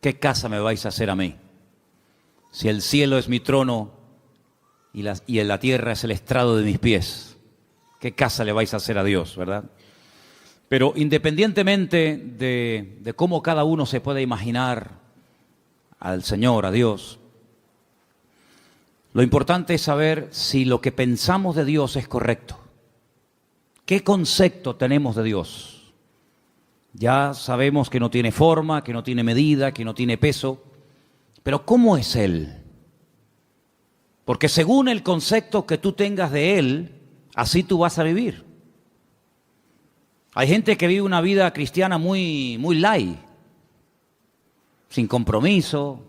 ¿qué casa me vais a hacer a mí? Si el cielo es mi trono y la tierra es el estrado de mis pies, ¿qué casa le vais a hacer a Dios, verdad? Pero independientemente de cómo cada uno se pueda imaginar al Señor, a Dios, lo importante es saber si lo que pensamos de Dios es correcto. ¿Qué concepto tenemos de Dios? Ya sabemos que no tiene forma, que no tiene medida, que no tiene peso, pero ¿cómo es Él? Porque según el concepto que tú tengas de Él, así tú vas a vivir. Hay gente que vive una vida cristiana muy light, sin compromiso,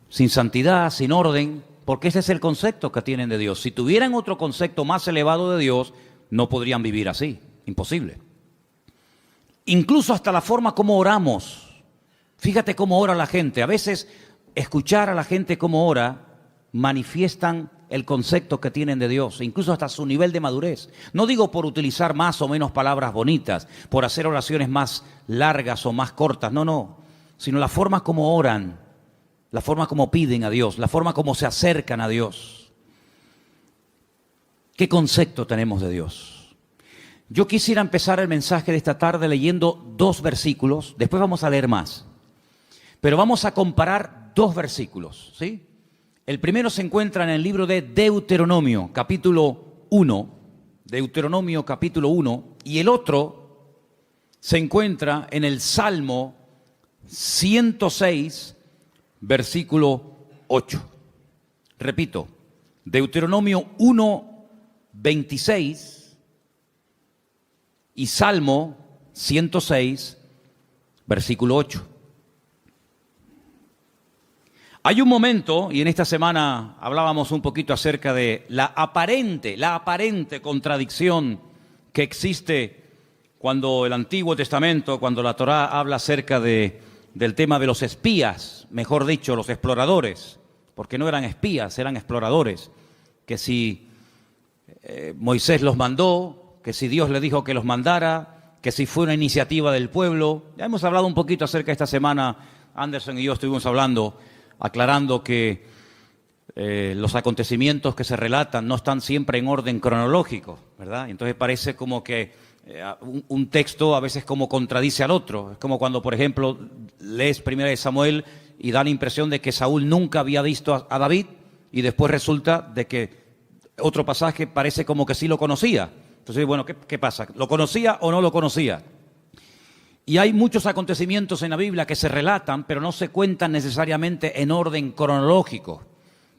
sin santidad, sin orden, porque ese es el concepto que tienen de Dios. Si tuvieran otro concepto más elevado de Dios, no podrían vivir así, imposible. Incluso hasta la forma como oramos. Fíjate cómo ora la gente. A veces escuchar a la gente cómo ora manifiestan el concepto que tienen de Dios, incluso hasta su nivel de madurez. No digo por utilizar más o menos palabras bonitas, por hacer oraciones más largas o más cortas, no, sino la forma como oran, la forma como piden a Dios, la forma como se acercan a Dios. ¿Qué concepto tenemos de Dios? Yo quisiera empezar el mensaje de esta tarde leyendo 2 versículos, después vamos a leer más, pero vamos a comparar 2 versículos, ¿sí? El primero se encuentra en el libro de Deuteronomio, capítulo 1, Deuteronomio capítulo 1, y el otro se encuentra en el Salmo 106, versículo 8. Repito, Deuteronomio 1, 26 y Salmo 106, versículo 8. Hay un momento, y en esta semana hablábamos un poquito acerca de la aparente contradicción que existe cuando el Antiguo Testamento, cuando la Torá habla acerca del tema de los espías, mejor dicho, los exploradores, porque no eran espías, eran exploradores, que si Moisés los mandó, que si Dios le dijo que los mandara, que si fue una iniciativa del pueblo. Ya hemos hablado un poquito acerca de esta semana, Anderson y yo estuvimos hablando, aclarando que los acontecimientos que se relatan no están siempre en orden cronológico, ¿verdad? Entonces parece como que un texto a veces como contradice al otro. Es como cuando, por ejemplo, lees 1 Samuel y da la impresión de que Saúl nunca había visto a David y después resulta de que otro pasaje parece como que sí lo conocía. Entonces, bueno, ¿qué pasa? ¿Lo conocía o no lo conocía? Y hay muchos acontecimientos en la Biblia que se relatan, pero no se cuentan necesariamente en orden cronológico.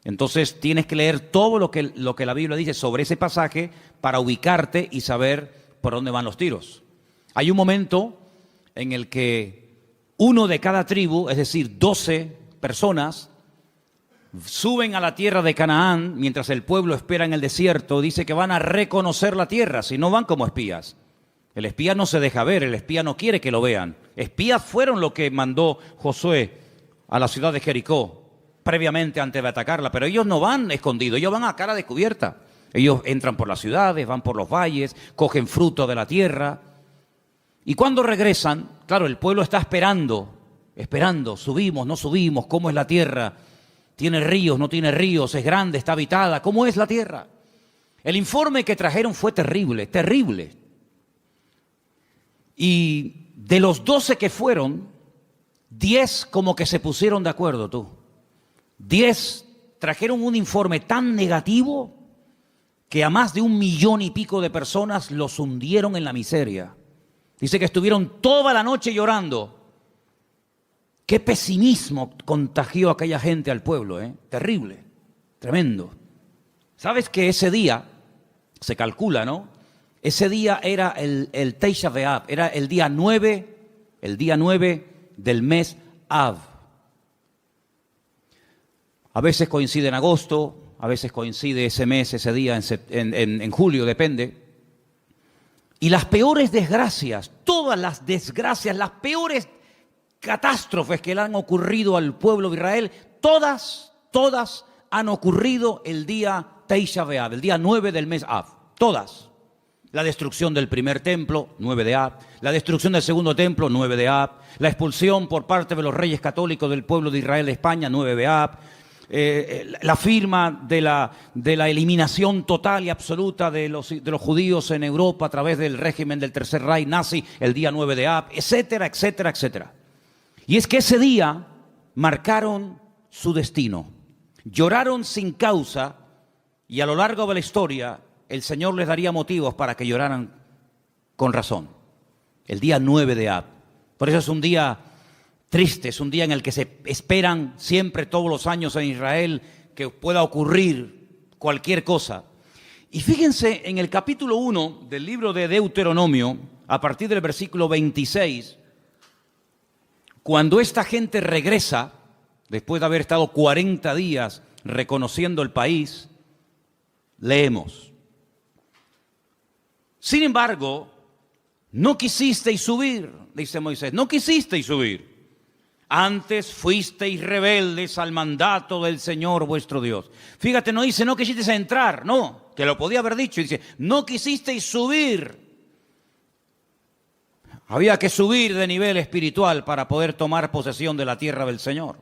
Entonces tienes que leer todo lo que la Biblia dice sobre ese pasaje para ubicarte y saber por dónde van los tiros. Hay un momento en el que uno de cada tribu, es decir, 12 personas, suben a la tierra de Canaán mientras el pueblo espera en el desierto. Dice que van a reconocer la tierra, si no van como espías. El espía no se deja ver, el espía no quiere que lo vean. Espías fueron lo que mandó Josué a la ciudad de Jericó, previamente antes de atacarla, pero ellos no van escondidos, ellos van a cara descubierta. Ellos entran por las ciudades, van por los valles, cogen fruto de la tierra. Y cuando regresan, claro, el pueblo está esperando, subimos, no subimos, ¿cómo es la tierra? ¿Tiene ríos, no tiene ríos? ¿Es grande, está habitada? ¿Cómo es la tierra? El informe que trajeron fue terrible, terrible. Y de los 12 que fueron, 10 como que se pusieron de acuerdo, tú. 10 trajeron un informe tan negativo que a más de 1 millón y pico de personas los hundieron en la miseria. Dice que estuvieron toda la noche llorando. Qué pesimismo contagió a aquella gente al pueblo, ¿eh? Terrible, tremendo. ¿Sabes que ese día, se calcula, ¿no? Ese día era el Tisha B'Av, era el día 9 del mes Av. A veces coincide en agosto, a veces coincide ese mes, ese día en julio, depende. Y las peores desgracias, todas las desgracias, las peores catástrofes que le han ocurrido al pueblo de Israel, todas han ocurrido el día Tisha B'Av, el día 9 del mes Av, todas. la destrucción del primer templo, 9 de Ab, la destrucción del segundo templo, 9 de Ab, la expulsión por parte de los reyes católicos del pueblo de Israel de España, 9 de Ab, la firma de la eliminación total y absoluta de los judíos en Europa a través del régimen del Tercer Reich nazi, el día 9 de Ab, etcétera, etcétera, etcétera. Y es que ese día marcaron su destino, lloraron sin causa y a lo largo de la historia el Señor les daría motivos para que lloraran con razón. El día 9 de Ab. Por eso es un día triste, es un día en el que se esperan siempre todos los años en Israel que pueda ocurrir cualquier cosa. Y fíjense en el capítulo 1 del libro de Deuteronomio, a partir del versículo 26, cuando esta gente regresa, después de haber estado 40 días reconociendo el país, leemos: sin embargo, no quisisteis subir, dice Moisés, no quisisteis subir. Antes fuisteis rebeldes al mandato del Señor vuestro Dios. Fíjate, no dice no quisisteis entrar, no, que lo podía haber dicho. Dice, no quisisteis subir. Había que subir de nivel espiritual para poder tomar posesión de la tierra del Señor.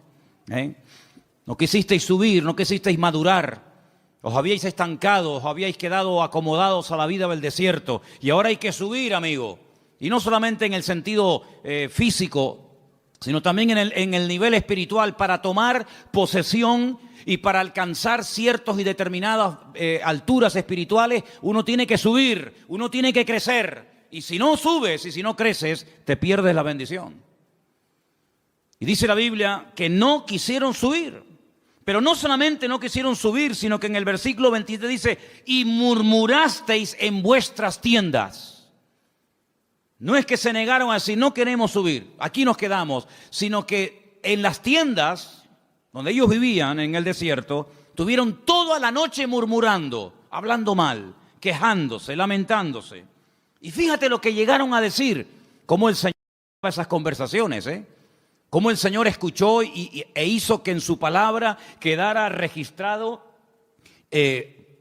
No quisisteis subir, no quisisteis madurar. Os habíais estancado, os habíais quedado acomodados a la vida del desierto. Y ahora hay que subir, amigo. Y no solamente en el sentido físico, sino también en el nivel espiritual, para tomar posesión y para alcanzar ciertas y determinadas alturas espirituales. Uno tiene que subir, uno tiene que crecer. Y si no subes y si no creces, te pierdes la bendición. Y dice la Biblia que no quisieron subir. Pero no solamente no quisieron subir, sino que en el versículo 23 dice, y murmurasteis en vuestras tiendas. No es que se negaron a decir, no queremos subir, aquí nos quedamos, sino que en las tiendas donde ellos vivían en el desierto, tuvieron toda la noche murmurando, hablando mal, quejándose, lamentándose. Y fíjate lo que llegaron a decir, cómo el Señor esas conversaciones, cómo el Señor escuchó e hizo que en su palabra quedara registrado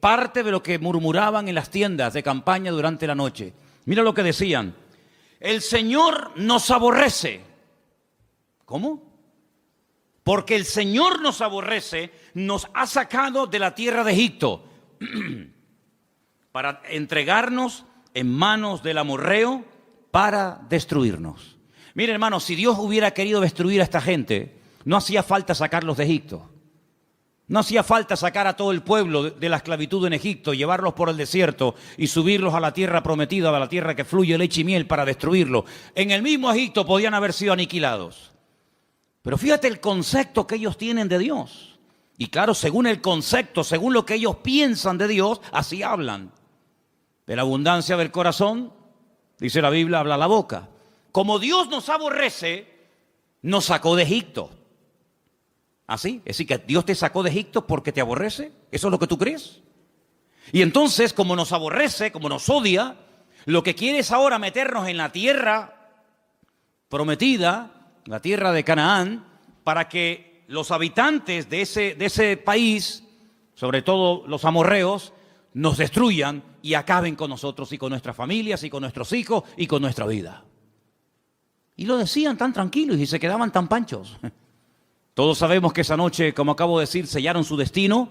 parte de lo que murmuraban en las tiendas de campaña durante la noche. Mira lo que decían. El Señor nos aborrece. ¿Cómo? Porque el Señor nos aborrece, nos ha sacado de la tierra de Egipto para entregarnos en manos del amorreo para destruirnos. Mire, hermano, si Dios hubiera querido destruir a esta gente, no hacía falta sacarlos de Egipto. No hacía falta sacar a todo el pueblo de la esclavitud en Egipto, llevarlos por el desierto y subirlos a la tierra prometida, a la tierra que fluye leche y miel, para destruirlos. En el mismo Egipto podían haber sido aniquilados. Pero fíjate el concepto que ellos tienen de Dios. Y claro, según el concepto, según lo que ellos piensan de Dios, así hablan. De la abundancia del corazón, dice la Biblia, habla la boca. Como Dios nos aborrece, nos sacó de Egipto. ¿Así? Es decir, que Dios te sacó de Egipto porque te aborrece. ¿Eso es lo que tú crees? Y entonces, como nos aborrece, como nos odia, lo que quiere es ahora meternos en la tierra prometida, la tierra de Canaán, para que los habitantes de ese país, sobre todo los amorreos, nos destruyan y acaben con nosotros y con nuestras familias y con nuestros hijos y con nuestra vida. Y lo decían tan tranquilos y se quedaban tan panchos. Todos sabemos que esa noche, como acabo de decir, sellaron su destino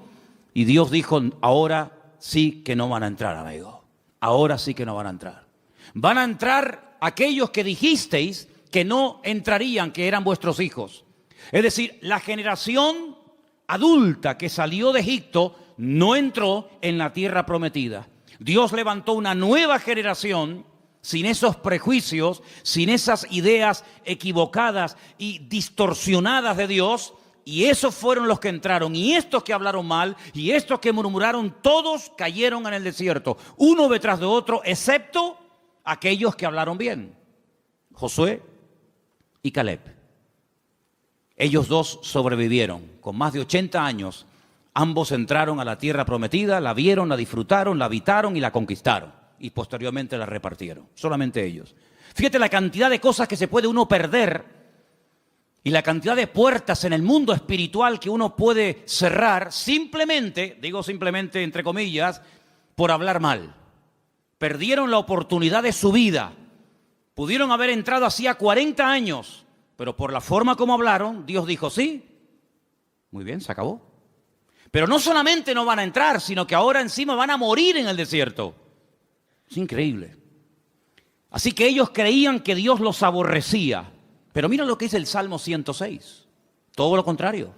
y Dios dijo, ahora sí que no van a entrar, amigo. Ahora sí que no van a entrar. Van a entrar aquellos que dijisteis que no entrarían, que eran vuestros hijos. Es decir, la generación adulta que salió de Egipto no entró en la tierra prometida. Dios levantó una nueva generación sin esos prejuicios, sin esas ideas equivocadas y distorsionadas de Dios, y esos fueron los que entraron, y estos que hablaron mal, y estos que murmuraron, todos cayeron en el desierto, uno detrás de otro, excepto aquellos que hablaron bien, Josué y Caleb. Ellos dos sobrevivieron, con más de 80 años, ambos entraron a la tierra prometida, la vieron, la disfrutaron, la habitaron y la conquistaron. Y posteriormente la repartieron, solamente ellos. Fíjate la cantidad de cosas que se puede uno perder y la cantidad de puertas en el mundo espiritual que uno puede cerrar simplemente, digo simplemente entre comillas, por hablar mal. Perdieron la oportunidad de su vida. Pudieron haber entrado hacía 40 años, pero por la forma como hablaron, Dios dijo, sí, muy bien, se acabó. Pero no solamente no van a entrar, sino que ahora encima van a morir en el desierto. Es increíble. Así que ellos creían que Dios los aborrecía. Pero mira lo que dice el Salmo 106. Todo lo contrario.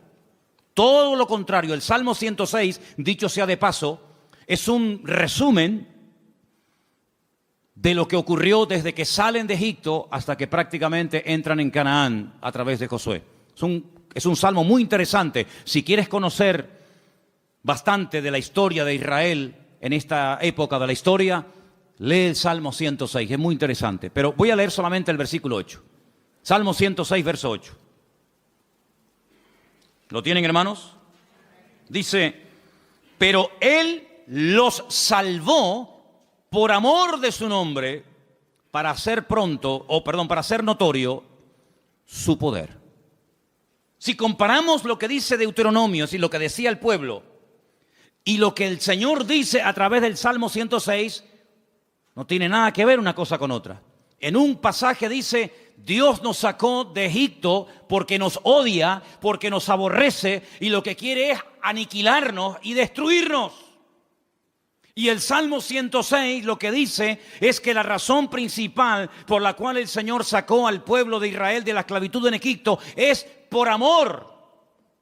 Todo lo contrario. El Salmo 106, dicho sea de paso, es un resumen de lo que ocurrió desde que salen de Egipto hasta que prácticamente entran en Canaán a través de Josué. Es un salmo muy interesante. Si quieres conocer bastante de la historia de Israel en esta época de la historia, lee el Salmo 106, es muy interesante. Pero voy a leer solamente el versículo 8. Salmo 106, verso 8. ¿Lo tienen, hermanos? Dice, pero Él los salvó por amor de su nombre, para hacer para hacer notorio su poder. Si comparamos lo que dice Deuteronomio, y lo que decía el pueblo, y lo que el Señor dice a través del Salmo 106, no tiene nada que ver una cosa con otra. En un pasaje dice, Dios nos sacó de Egipto porque nos odia, porque nos aborrece, y lo que quiere es aniquilarnos y destruirnos. Y el Salmo 106 lo que dice es que la razón principal por la cual el Señor sacó al pueblo de Israel de la esclavitud en Egipto es por amor.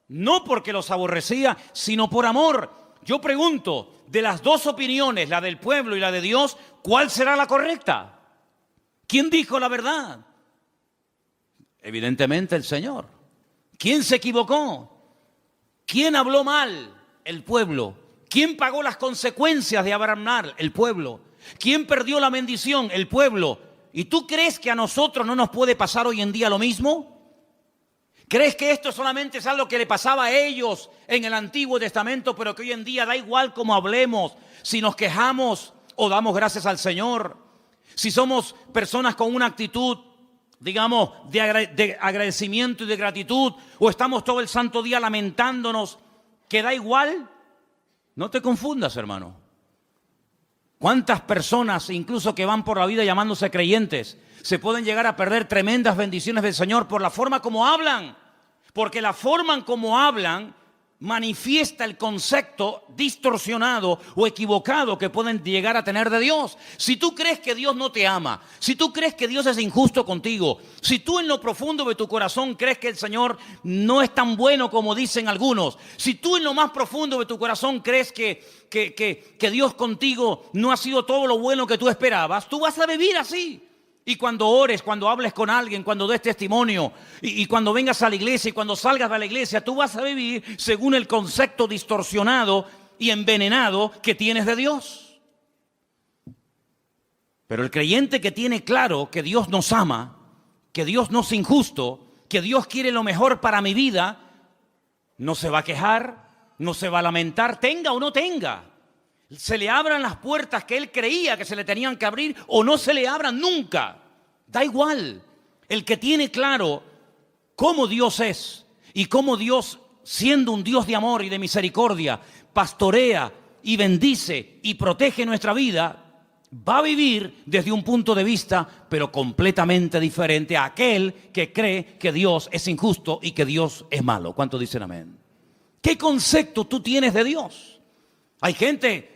No porque los aborrecía, sino por amor. Yo pregunto, de las dos opiniones, la del pueblo y la de Dios, ¿cuál será la correcta? ¿Quién dijo la verdad? Evidentemente el Señor. ¿Quién se equivocó? ¿Quién habló mal? El pueblo. ¿Quién pagó las consecuencias de hablar mal? El pueblo. ¿Quién perdió la bendición? El pueblo. ¿Y tú crees que a nosotros no nos puede pasar hoy en día lo mismo? ¿Crees que esto solamente es algo que le pasaba a ellos en el Antiguo Testamento, pero que hoy en día da igual cómo hablemos, si nos quejamos o damos gracias al Señor? Si somos personas con una actitud, digamos, de agradecimiento y de gratitud, o estamos todo el santo día lamentándonos, que da igual. No te confundas, hermano. ¿Cuántas personas, incluso que van por la vida llamándose creyentes, se pueden llegar a perder tremendas bendiciones del Señor por la forma como hablan? Porque la forma en como hablan manifiesta el concepto distorsionado o equivocado que pueden llegar a tener de Dios. Si tú crees que Dios no te ama, si tú crees que Dios es injusto contigo, si tú en lo profundo de tu corazón crees que el Señor no es tan bueno como dicen algunos, si tú en lo más profundo de tu corazón crees que Dios contigo no ha sido todo lo bueno que tú esperabas, tú vas a vivir así. Y cuando ores, cuando hables con alguien, cuando des testimonio, y cuando vengas a la iglesia y cuando salgas de la iglesia, tú vas a vivir según el concepto distorsionado y envenenado que tienes de Dios. Pero el creyente que tiene claro que Dios nos ama, que Dios no es injusto, que Dios quiere lo mejor para mi vida, no se va a quejar, no se va a lamentar, tenga o no tenga. Se le abran las puertas que él creía que se le tenían que abrir o no se le abran nunca. Da igual. El que tiene claro cómo Dios es y cómo Dios, siendo un Dios de amor y de misericordia, pastorea y bendice y protege nuestra vida, va a vivir desde un punto de vista pero completamente diferente a aquel que cree que Dios es injusto y que Dios es malo. ¿Cuántos dicen amén? ¿Qué concepto tú tienes de Dios? Hay gente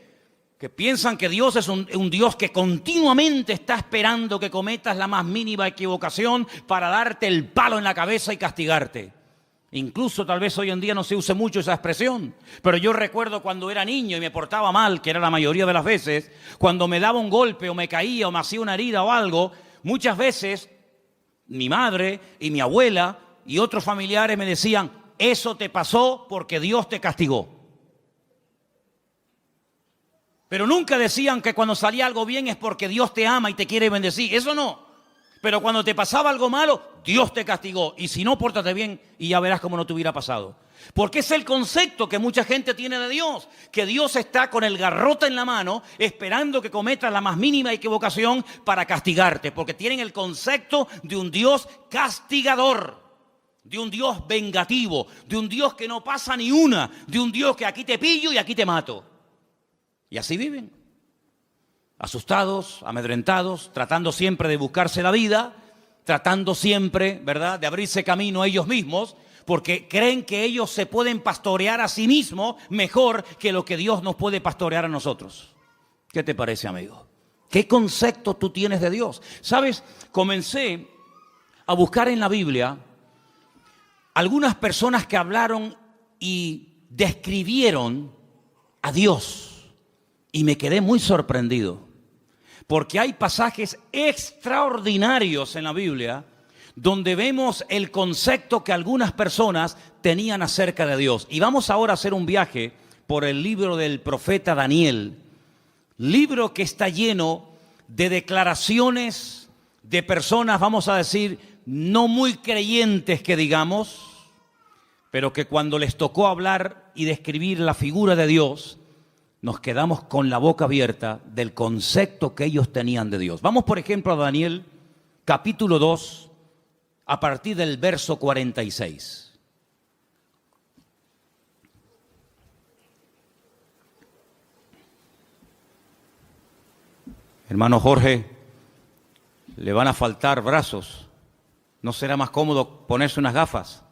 que piensan que Dios es un Dios que continuamente está esperando que cometas la más mínima equivocación para darte el palo en la cabeza y castigarte. Incluso tal vez hoy en día no se use mucho esa expresión, pero yo recuerdo cuando era niño y me portaba mal, que era la mayoría de las veces, cuando me daba un golpe o me caía o me hacía una herida o algo, muchas veces mi madre y mi abuela y otros familiares me decían, eso te pasó porque Dios te castigó. Pero nunca decían que cuando salía algo bien es porque Dios te ama y te quiere bendecir. Eso no. Pero cuando te pasaba algo malo, Dios te castigó. Y si no, pórtate bien y ya verás cómo no te hubiera pasado. Porque es el concepto que mucha gente tiene de Dios. Que Dios está con el garrote en la mano esperando que cometas la más mínima equivocación para castigarte. Porque tienen el concepto de un Dios castigador. De un Dios vengativo. De un Dios que no pasa ni una. De un Dios que aquí te pillo y aquí te mato. Y así viven. asustados, amedrentados, tratando siempre de buscarse la vida, tratando siempre, ¿verdad?, de abrirse camino a ellos mismos, porque creen que ellos se pueden pastorear a sí mismos mejor que lo que Dios nos puede pastorear a nosotros. ¿Qué te parece, amigo? ¿Qué concepto tú tienes de Dios? ¿Sabes? Comencé a buscar en la Biblia algunas personas que hablaron y describieron a Dios, y me quedé muy sorprendido, porque hay pasajes extraordinarios en la Biblia donde vemos el concepto que algunas personas tenían acerca de Dios. Y vamos ahora a hacer un viaje por el libro del profeta Daniel, libro que está lleno de declaraciones de personas, vamos a decir, no muy creyentes que digamos, pero que cuando les tocó hablar y describir la figura de Dios, nos quedamos con la boca abierta del concepto que ellos tenían de Dios. Vamos, por ejemplo, a Daniel, capítulo 2, a partir del verso 46. Hermano Jorge, le van a faltar brazos. ¿No será más cómodo ponerse unas gafas?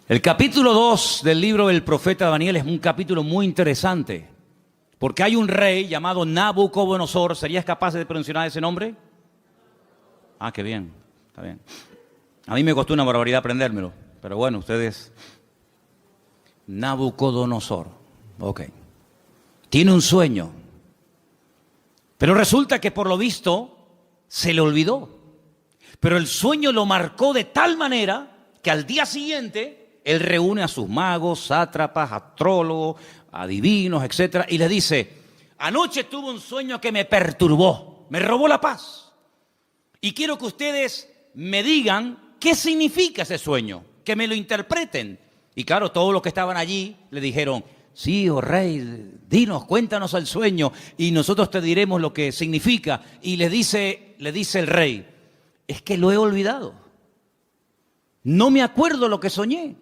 El capítulo 2 del libro del profeta Daniel es un capítulo muy interesante, porque hay un rey llamado Nabucodonosor. ¿Serías capaz de pronunciar ese nombre? Ah, qué bien, está bien. A mí me costó una barbaridad aprendérmelo, pero bueno, ustedes... Nabucodonosor, ok. Tiene un sueño, pero resulta que por lo visto se le olvidó. Pero el sueño lo marcó de tal manera que al día siguiente él reúne a sus magos, sátrapas, astrólogos, adivinos, etcétera, y les dice: anoche tuve un sueño que me perturbó, me robó la paz. Y quiero que ustedes me digan qué significa ese sueño, que me lo interpreten. Y claro, todos los que estaban allí le dijeron: sí, oh rey, dinos, cuéntanos el sueño y nosotros te diremos lo que significa. Y le dice el rey: es que lo he olvidado. No me acuerdo lo que soñé.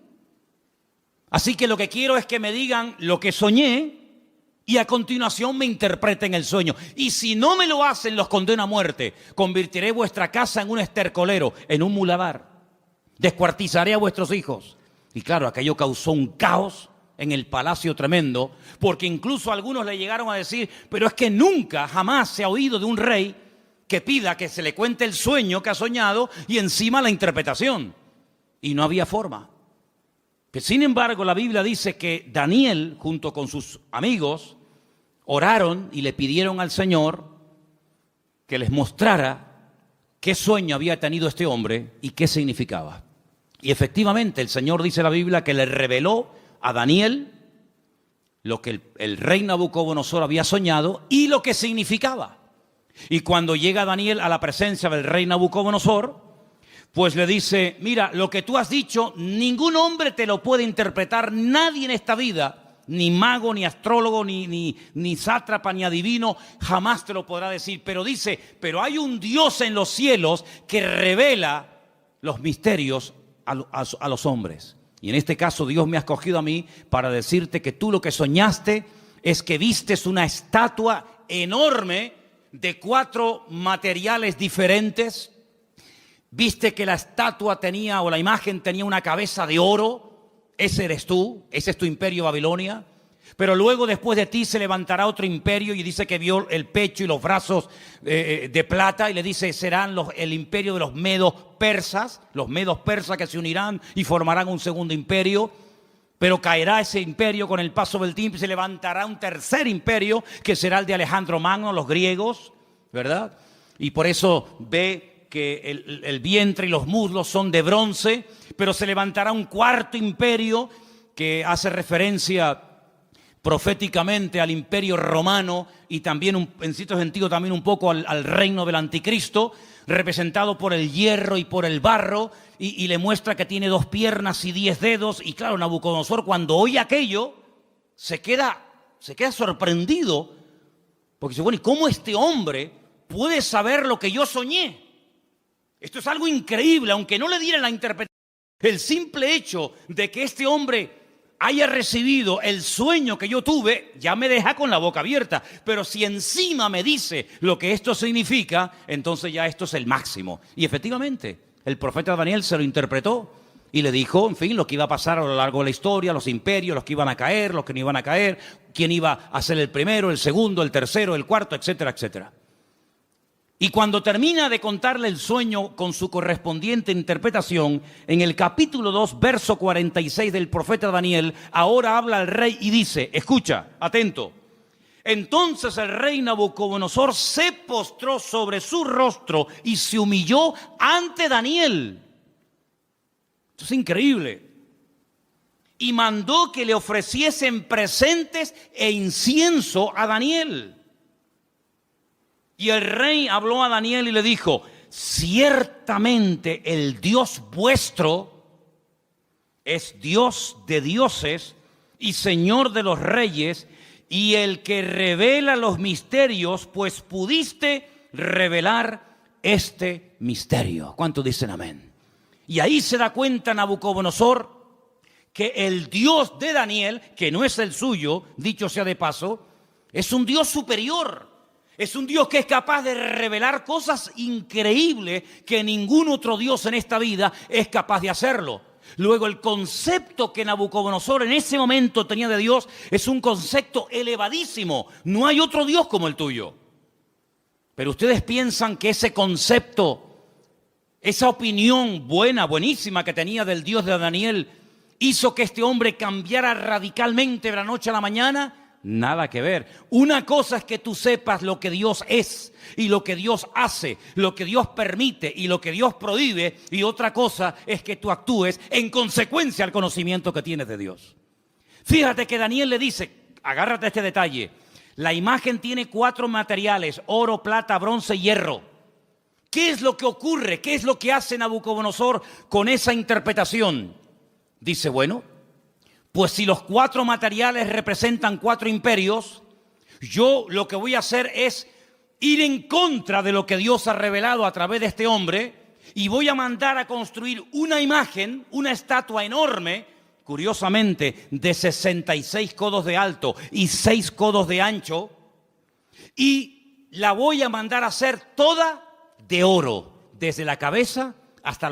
Así que lo que quiero es que me digan lo que soñé y a continuación me interpreten el sueño. Y si no me lo hacen, los condeno a muerte. Convertiré vuestra casa en un estercolero, en un muladar. Descuartizaré a vuestros hijos. Y claro, aquello causó un caos en el palacio tremendo, porque incluso algunos le llegaron a decir: pero es que nunca, jamás se ha oído de un rey que pida que se le cuente el sueño que ha soñado y encima la interpretación. Y no había forma. Que sin embargo la Biblia dice que Daniel, junto con sus amigos, oraron y le pidieron al Señor que les mostrara qué sueño había tenido este hombre y qué significaba. Y efectivamente el Señor, dice la Biblia, que le reveló a Daniel lo que el rey Nabucodonosor había soñado y lo que significaba. Y cuando llega Daniel a la presencia del rey Nabucodonosor, pues le dice: mira, lo que tú has dicho, ningún hombre te lo puede interpretar, nadie en esta vida, ni mago, ni astrólogo, ni sátrapa, ni adivino, jamás te lo podrá decir. Pero dice: pero hay un Dios en los cielos que revela los misterios a los hombres. Y en este caso Dios me ha escogido a mí para decirte que tú lo que soñaste es que vistes una estatua enorme de 4 materiales diferentes. Viste que la estatua tenía, o la imagen tenía, una cabeza de oro. Ese eres tú, ese es tu imperio Babilonia. Pero luego después de ti se levantará otro imperio, y dice que vio el pecho y los brazos de plata, y le dice: serán el imperio de los medos persas que se unirán y formarán un segundo imperio. Pero caerá ese imperio con el paso del tiempo y se levantará un tercer imperio que será el de Alejandro Magno, los griegos, ¿verdad? Y por eso ve que el vientre y los muslos son de bronce, pero se levantará un cuarto imperio que hace referencia proféticamente al imperio romano y también, en cierto sentido, también un poco al reino del anticristo, representado por el hierro y por el barro, y le muestra que tiene 2 piernas y 10 dedos. Y claro, Nabucodonosor, cuando oye aquello, se queda sorprendido, porque dice: bueno, ¿y cómo este hombre puede saber lo que yo soñé? Esto es algo increíble, aunque no le dieran la interpretación. El simple hecho de que este hombre haya recibido el sueño que yo tuve, ya me deja con la boca abierta. Pero si encima me dice lo que esto significa, entonces ya esto es el máximo. Y efectivamente, el profeta Daniel se lo interpretó y le dijo, en fin, lo que iba a pasar a lo largo de la historia, los imperios, los que iban a caer, los que no iban a caer, quién iba a ser el primero, el segundo, el tercero, el cuarto, etcétera, etcétera. Y cuando termina de contarle el sueño con su correspondiente interpretación, en el capítulo 2, verso 46 del profeta Daniel, ahora habla el rey y dice, escucha, atento. Entonces el rey Nabucodonosor se postró sobre su rostro y se humilló ante Daniel. Esto es increíble. Y mandó que le ofreciesen presentes e incienso a Daniel. Y el rey habló a Daniel y le dijo, ciertamente el Dios vuestro es Dios de dioses y Señor de los reyes, y el que revela los misterios, pues pudiste revelar este misterio. ¿Cuántos dicen amén? Y ahí se da cuenta Nabucodonosor que el Dios de Daniel, que no es el suyo, dicho sea de paso, es un Dios superior. Es un Dios que es capaz de revelar cosas increíbles que ningún otro Dios en esta vida es capaz de hacerlo. Luego, el concepto que Nabucodonosor en ese momento tenía de Dios es un concepto elevadísimo. No hay otro Dios como el tuyo. Pero ustedes piensan que ese concepto, esa opinión buena, buenísima que tenía del Dios de Daniel, hizo que este hombre cambiara radicalmente de la noche a la mañana. Nada que ver. Una cosa es que tú sepas lo que Dios es y lo que Dios hace, lo que Dios permite y lo que Dios prohíbe, y otra cosa es que tú actúes en consecuencia al conocimiento que tienes de Dios. Fíjate que Daniel le dice, agárrate a este detalle, la imagen tiene 4 materiales, oro, plata, bronce y hierro. ¿Qué es lo que ocurre? ¿Qué es lo que hace Nabucodonosor con esa interpretación? Dice, bueno, pues si los 4 materiales representan 4 imperios, yo lo que voy a hacer es ir en contra de lo que Dios ha revelado a través de este hombre y voy a mandar a construir una imagen, una estatua enorme, curiosamente de 66 codos de alto y 6 codos de ancho, y la voy a mandar a hacer toda de oro, desde la cabeza hasta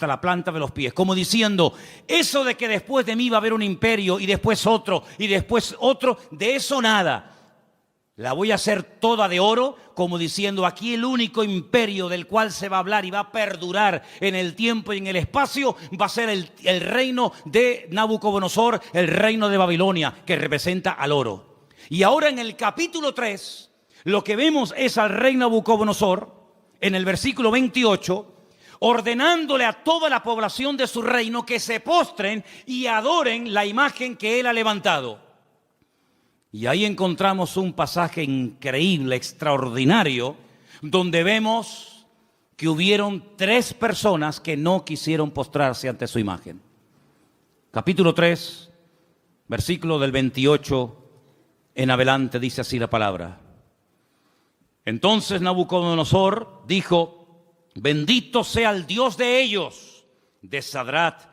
la planta de los pies, como diciendo, eso de que después de mí va a haber un imperio y después otro, de eso nada. La voy a hacer toda de oro, como diciendo, aquí el único imperio del cual se va a hablar y va a perdurar en el tiempo y en el espacio va a ser el reino de Nabucodonosor, el reino de Babilonia, que representa al oro. Y ahora en el capítulo 3, lo que vemos es al rey Nabucodonosor, en el versículo 28, ordenándole a toda la población de su reino que se postren y adoren la imagen que él ha levantado. Y ahí encontramos un pasaje increíble, extraordinario, donde vemos que hubieron 3 personas que no quisieron postrarse ante su imagen. Capítulo 3, versículo del 28 en adelante, dice así la palabra. Entonces Nabucodonosor dijo, bendito sea el Dios de ellos, de Sadrat,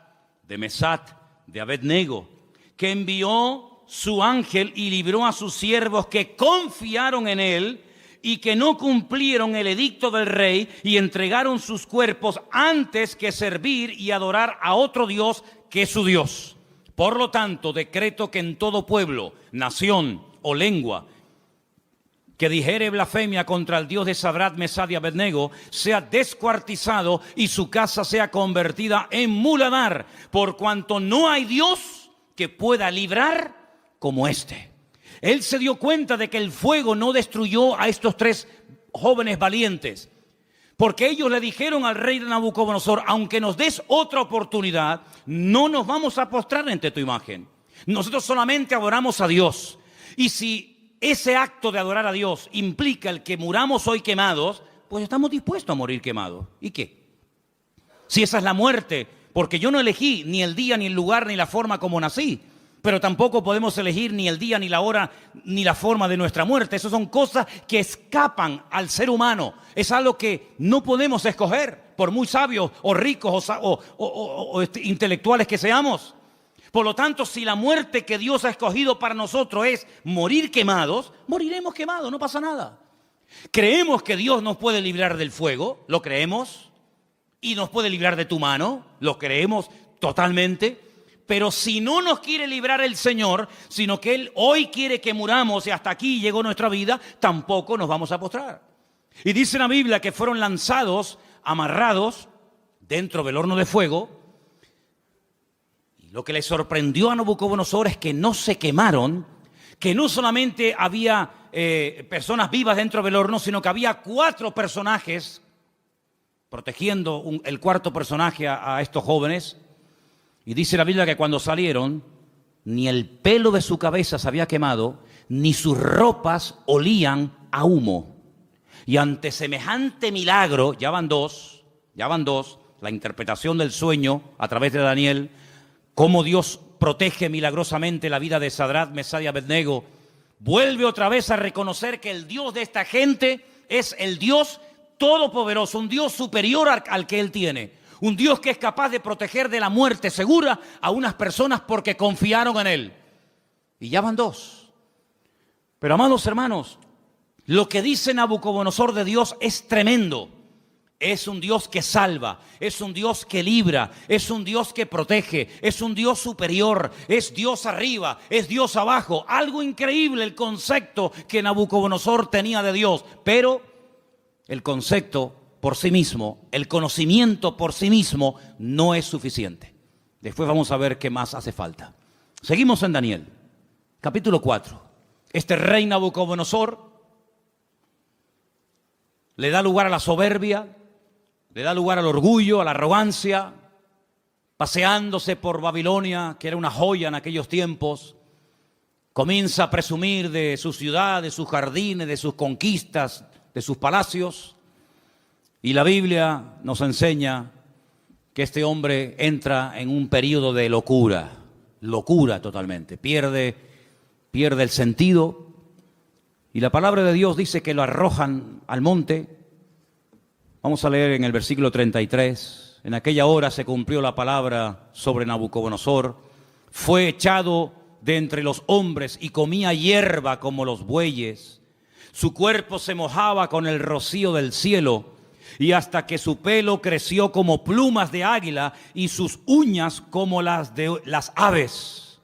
de Mesat, de Abednego, que envió su ángel y libró a sus siervos que confiaron en él y que no cumplieron el edicto del rey y entregaron sus cuerpos antes que servir y adorar a otro Dios que es su Dios. Por lo tanto, decreto que en todo pueblo, nación o lengua que dijere blasfemia contra el Dios de Sadrat, Mesad y Abednego, sea descuartizado y su casa sea convertida en muladar, por cuanto no hay Dios que pueda librar como este. Él se dio cuenta de que el fuego no destruyó a estos 3 jóvenes valientes, porque ellos le dijeron al rey de Nabucodonosor, aunque nos des otra oportunidad, no nos vamos a postrar ante tu imagen. Nosotros solamente adoramos a Dios. Y si ese acto de adorar a Dios implica el que muramos hoy quemados, pues estamos dispuestos a morir quemados. ¿Y qué? Si esa es la muerte, porque yo no elegí ni el día, ni el lugar, ni la forma como nací, pero tampoco podemos elegir ni el día, ni la hora, ni la forma de nuestra muerte. Esas son cosas que escapan al ser humano. Es algo que no podemos escoger, por muy sabios o ricos o intelectuales que seamos. Por lo tanto, si la muerte que Dios ha escogido para nosotros es morir quemados, moriremos quemados, no pasa nada. ¿Creemos que Dios nos puede librar del fuego? ¿Lo creemos? ¿Y nos puede librar de tu mano? ¿Lo creemos totalmente? Pero si no nos quiere librar el Señor, sino que Él hoy quiere que muramos y hasta aquí llegó nuestra vida, tampoco nos vamos a postrar. Y dice la Biblia que fueron lanzados, amarrados, dentro del horno de fuego. Y lo que le sorprendió a Nabucodonosor es que no se quemaron, que no solamente había personas vivas dentro del horno, sino que había 4 personajes protegiendo el cuarto personaje a estos jóvenes. Y dice la Biblia que cuando salieron, ni el pelo de su cabeza se había quemado, ni sus ropas olían a humo. Y ante semejante milagro, ya van dos, la interpretación del sueño a través de Daniel, cómo Dios protege milagrosamente la vida de Sadrach, Mesach y Abednego, vuelve otra vez a reconocer que el Dios de esta gente es el Dios todopoderoso, un Dios superior al que Él tiene. Un Dios que es capaz de proteger de la muerte segura a unas personas porque confiaron en Él. Y ya van 2. Pero amados hermanos, lo que dice Nabucodonosor de Dios es tremendo. Es un Dios que salva, es un Dios que libra, es un Dios que protege, es un Dios superior, es Dios arriba, es Dios abajo. Algo increíble el concepto que Nabucodonosor tenía de Dios. Pero el concepto por sí mismo, el conocimiento por sí mismo no es suficiente. Después vamos a ver qué más hace falta. Seguimos en Daniel, capítulo 4. Este rey Nabucodonosor le da lugar a la soberbia, le da lugar al orgullo, a la arrogancia, paseándose por Babilonia, que era una joya en aquellos tiempos. Comienza a presumir de su ciudad, de sus jardines, de sus conquistas, de sus palacios. Y la Biblia nos enseña que este hombre entra en un periodo de locura totalmente. Pierde el sentido. Y la palabra de Dios dice que lo arrojan al monte. Vamos a leer en el versículo 33. En aquella hora se cumplió la palabra sobre Nabucodonosor. Fue echado de entre los hombres y comía hierba como los bueyes. Su cuerpo se mojaba con el rocío del cielo, y hasta que su pelo creció como plumas de águila y sus uñas como las de las aves.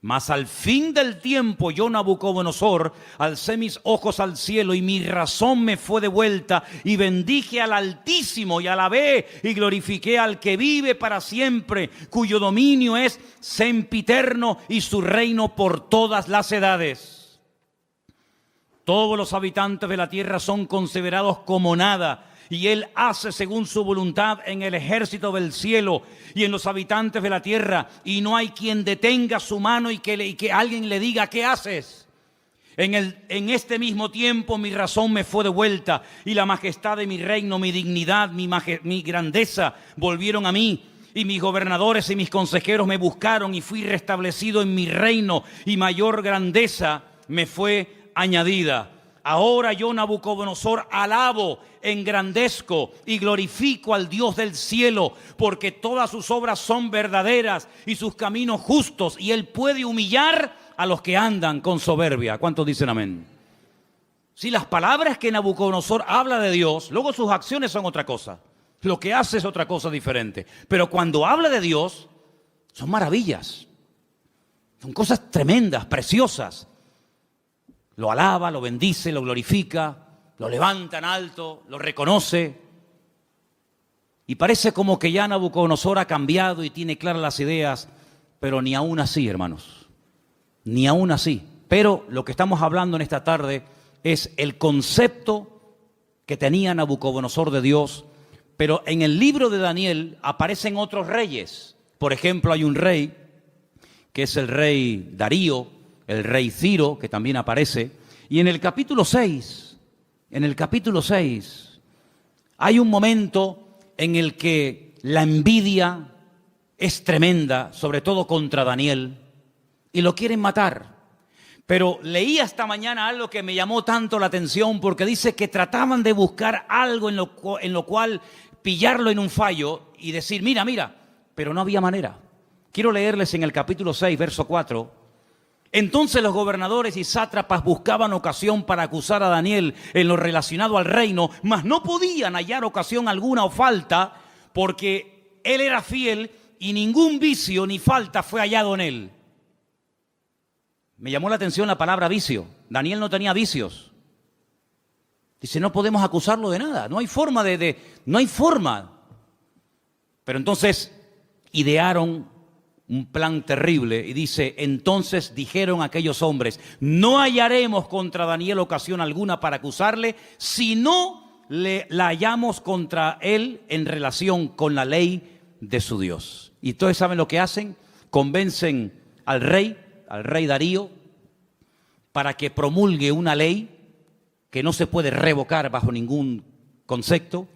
Mas al fin del tiempo yo, Nabucodonosor, alcé mis ojos al cielo y mi razón me fue devuelta y bendije al Altísimo y alabé y glorifiqué al que vive para siempre, cuyo dominio es sempiterno y su reino por todas las edades. Todos los habitantes de la tierra son considerados como nada, y Él hace según su voluntad en el ejército del cielo y en los habitantes de la tierra, y no hay quien detenga su mano y que alguien le diga: ¿qué haces? En este mismo tiempo mi razón me fue devuelta, y la majestad de mi reino, mi dignidad, mi grandeza volvieron a mí. Y mis gobernadores y mis consejeros me buscaron, y fui restablecido en mi reino, y mayor grandeza me fue añadida. Ahora yo, Nabucodonosor, alabo, engrandezco y glorifico al Dios del cielo, porque todas sus obras son verdaderas y sus caminos justos, y Él puede humillar a los que andan con soberbia. ¿Cuántos dicen amén? Si las palabras que Nabucodonosor habla de Dios, luego sus acciones son otra cosa. Lo que hace es otra cosa diferente. Pero cuando habla de Dios, son maravillas. Son cosas tremendas, preciosas. Lo alaba, lo bendice, lo glorifica, lo levanta en alto, lo reconoce. Y parece como que ya Nabucodonosor ha cambiado y tiene claras las ideas, pero ni aún así, hermanos, ni aún así. Pero lo que estamos hablando en esta tarde es el concepto que tenía Nabucodonosor de Dios. Pero en el libro de Daniel aparecen otros reyes. Por ejemplo, hay un rey que es el rey Darío, el rey Ciro, que también aparece. Y en el capítulo 6, hay un momento en el que la envidia es tremenda, sobre todo contra Daniel, y lo quieren matar. Pero leí esta mañana algo que me llamó tanto la atención, porque dice que trataban de buscar algo en lo cual pillarlo en un fallo y decir: mira, pero no había manera. Quiero leerles en el capítulo 6, verso 4. Entonces los gobernadores y sátrapas buscaban ocasión para acusar a Daniel en lo relacionado al reino, mas no podían hallar ocasión alguna o falta, porque él era fiel y ningún vicio ni falta fue hallado en él. Me llamó la atención la palabra vicio. Daniel no tenía vicios. Dice, no podemos acusarlo de nada. No hay forma no hay forma. Pero entonces idearon un plan terrible y dice, entonces dijeron aquellos hombres, no hallaremos contra Daniel ocasión alguna para acusarle, si no la hallamos contra él en relación con la ley de su Dios. Y todos saben lo que hacen, convencen al rey Darío, para que promulgue una ley que no se puede revocar bajo ningún concepto,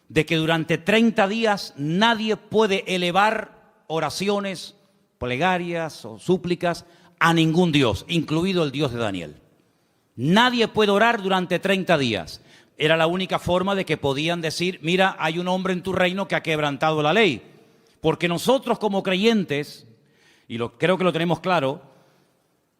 de que durante 30 días nadie puede elevar oraciones, plegarias o súplicas a ningún Dios, incluido el Dios de Daniel. Nadie puede orar durante 30 días. Era la única forma de que podían decir, mira, hay un hombre en tu reino que ha quebrantado la ley. Porque nosotros como creyentes, y creo que lo tenemos claro,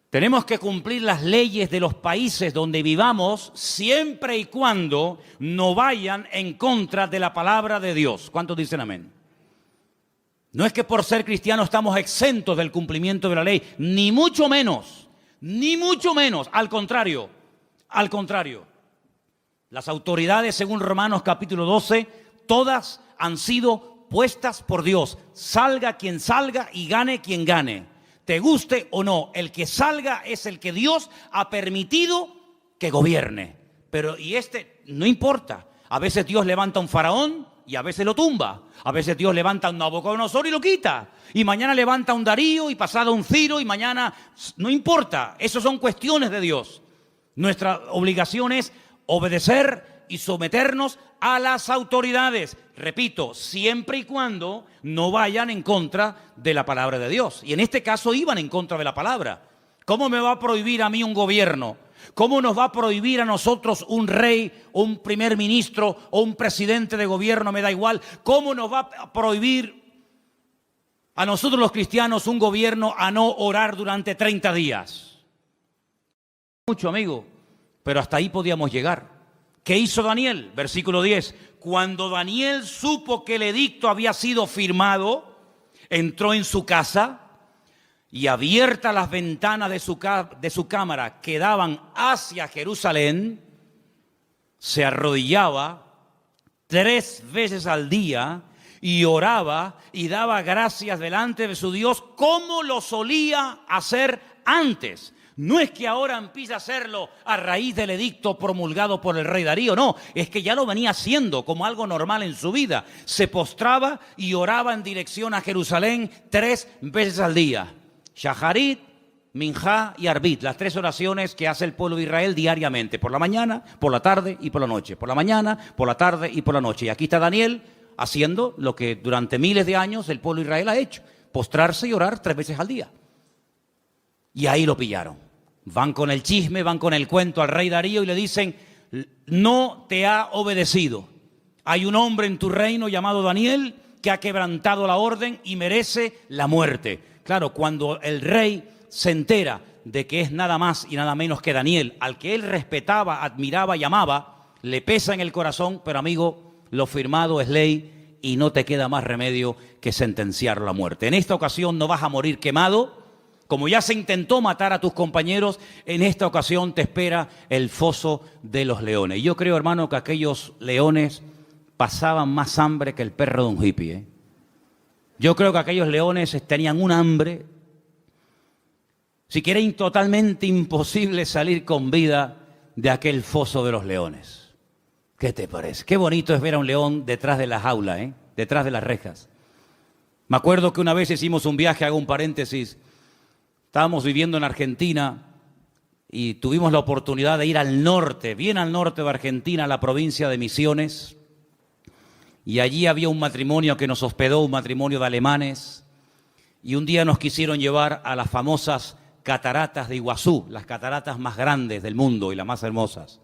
tenemos que cumplir las leyes de los países donde vivamos siempre y cuando no vayan en contra de la palabra de Dios. ¿Cuántos dicen amén? No es que por ser cristianos estamos exentos del cumplimiento de la ley, ni mucho menos, al contrario. Las autoridades, según Romanos capítulo 12, todas han sido puestas por Dios. Salga quien salga y gane quien gane. Te guste o no, el que salga es el que Dios ha permitido que gobierne. Pero no importa. A veces Dios levanta un faraón y a veces lo tumba. A veces Dios levanta un Nabucodonosor y lo quita. Y mañana levanta un Darío y pasado un Ciro y mañana... No importa, eso son cuestiones de Dios. Nuestra obligación es obedecer y someternos a las autoridades. Repito, siempre y cuando no vayan en contra de la palabra de Dios. Y en este caso iban en contra de la palabra. ¿Cómo me va a prohibir a mí un gobierno? ¿Cómo nos va a prohibir a nosotros un rey, o un primer ministro o un presidente de gobierno? Me da igual. ¿Cómo nos va a prohibir a nosotros los cristianos un gobierno a no orar durante 30 días? Mucho, amigo, pero hasta ahí podíamos llegar. ¿Qué hizo Daniel? Versículo 10. Cuando Daniel supo que el edicto había sido firmado, entró en su casa y abiertas las ventanas de su cámara que daban hacia Jerusalén, se arrodillaba 3 veces al día y oraba y daba gracias delante de su Dios como lo solía hacer antes. No es que ahora empiece a hacerlo a raíz del edicto promulgado por el rey Darío, no, es que ya lo venía haciendo como algo normal en su vida. Se postraba y oraba en dirección a Jerusalén 3 veces al día. Shaharit, Minjá y Arbit, las 3 oraciones que hace el pueblo de Israel diariamente, por la mañana, por la tarde y por la noche. Por la mañana, por la tarde y por la noche. Y aquí está Daniel haciendo lo que durante miles de años el pueblo de Israel ha hecho, postrarse y orar 3 veces al día. Y ahí lo pillaron. Van con el chisme, van con el cuento al rey Darío y le dicen, no te ha obedecido. Hay un hombre en tu reino llamado Daniel que ha quebrantado la orden y merece la muerte. Claro, cuando el rey se entera de que es nada más y nada menos que Daniel, al que él respetaba, admiraba y amaba, le pesa en el corazón, pero amigo, lo firmado es ley y no te queda más remedio que sentenciarlo a muerte. En esta ocasión no vas a morir quemado. Como ya se intentó matar a tus compañeros, en esta ocasión te espera el foso de los leones. Y yo creo, hermano, que aquellos leones pasaban más hambre que el perro de un hippie. Yo creo que aquellos leones tenían un hambre, si que era totalmente imposible salir con vida de aquel foso de los leones. ¿Qué te parece? Qué bonito es ver a un león detrás de la jaula, detrás de las rejas. Me acuerdo que una vez hicimos un viaje, hago un paréntesis. Estábamos viviendo en Argentina y tuvimos la oportunidad de ir al norte, bien al norte de Argentina, a la provincia de Misiones. Y allí había un matrimonio que nos hospedó, un matrimonio de alemanes. Y un día nos quisieron llevar a las famosas cataratas de Iguazú, las cataratas más grandes del mundo y las más hermosas.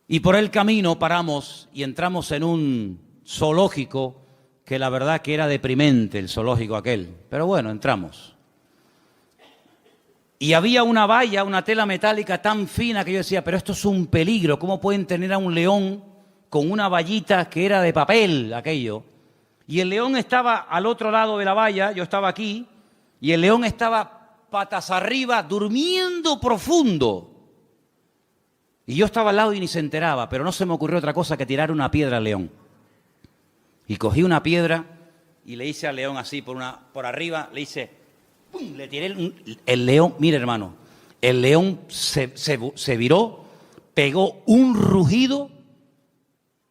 Y por el camino paramos y entramos en un zoológico que la verdad que era deprimente el zoológico aquel. Pero bueno, entramos. Y había una valla, una tela metálica tan fina que yo decía, pero esto es un peligro. ¿Cómo pueden tener a un león con una vallita que era de papel, aquello? Y el león estaba al otro lado de la valla, yo estaba aquí, y el león estaba patas arriba, durmiendo profundo. Y yo estaba al lado y ni se enteraba, pero no se me ocurrió otra cosa que tirar una piedra al león. Y cogí una piedra y le hice al león así por arriba, le hice, ¡pum!, le tiré el león. Mire, hermano, el león se viró, pegó un rugido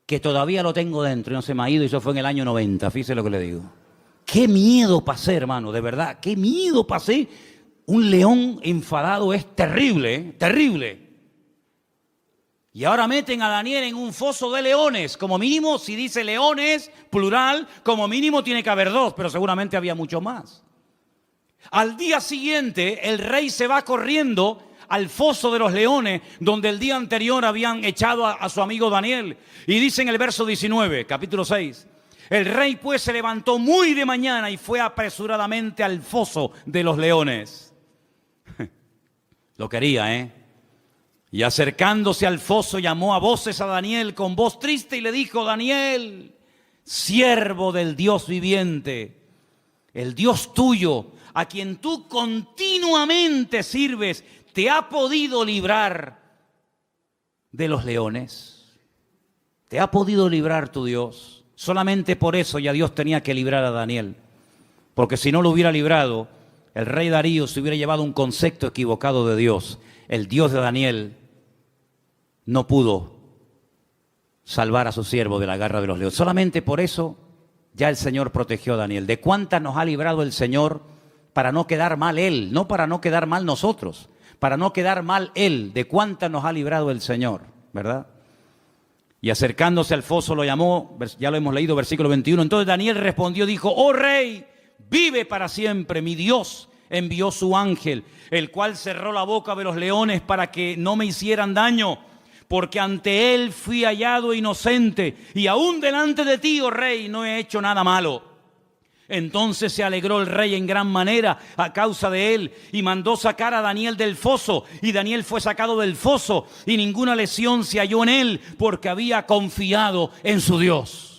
que todavía lo tengo dentro y no se me ha ido, y eso fue en el año 90, fíjese lo que le digo. Qué miedo pasé, hermano, de verdad, qué miedo pasé. Un león enfadado es terrible, ¿eh? Terrible. Y ahora meten a Daniel en un foso de leones. Como mínimo, si dice leones, plural, como mínimo tiene que haber 2, pero seguramente había mucho más. Al día siguiente, el rey se va corriendo al foso de los leones, donde el día anterior habían echado a su amigo Daniel. Y dice en el verso 19, capítulo 6, el rey pues se levantó muy de mañana y fue apresuradamente al foso de los leones. Lo quería, ¿eh? Y acercándose al foso llamó a voces a Daniel con voz triste y le dijo, Daniel, siervo del Dios viviente, el Dios tuyo, a quien tú continuamente sirves, ¿te ha podido librar de los leones? ¿Te ha podido librar tu Dios? Solamente por eso ya Dios tenía que librar a Daniel, porque si no lo hubiera librado, el rey Darío se hubiera llevado un concepto equivocado de Dios. El Dios de Daniel no pudo salvar a su siervo de la garra de los leones. Solamente por eso ya el Señor protegió a Daniel. ¿De cuántas nos ha librado el Señor para no quedar mal Él? No para no quedar mal nosotros, para no quedar mal Él. ¿De cuántas nos ha librado el Señor? ¿Verdad? Y acercándose al foso lo llamó, ya lo hemos leído, versículo 21. Entonces Daniel respondió, dijo, oh rey, vive para siempre, mi Dios envió su ángel, el cual cerró la boca de los leones para que no me hicieran daño, porque ante él fui hallado inocente, y aún delante de ti, oh rey, no he hecho nada malo. Entonces se alegró el rey en gran manera a causa de él, y mandó sacar a Daniel del foso, y Daniel fue sacado del foso, y ninguna lesión se halló en él, porque había confiado en su Dios.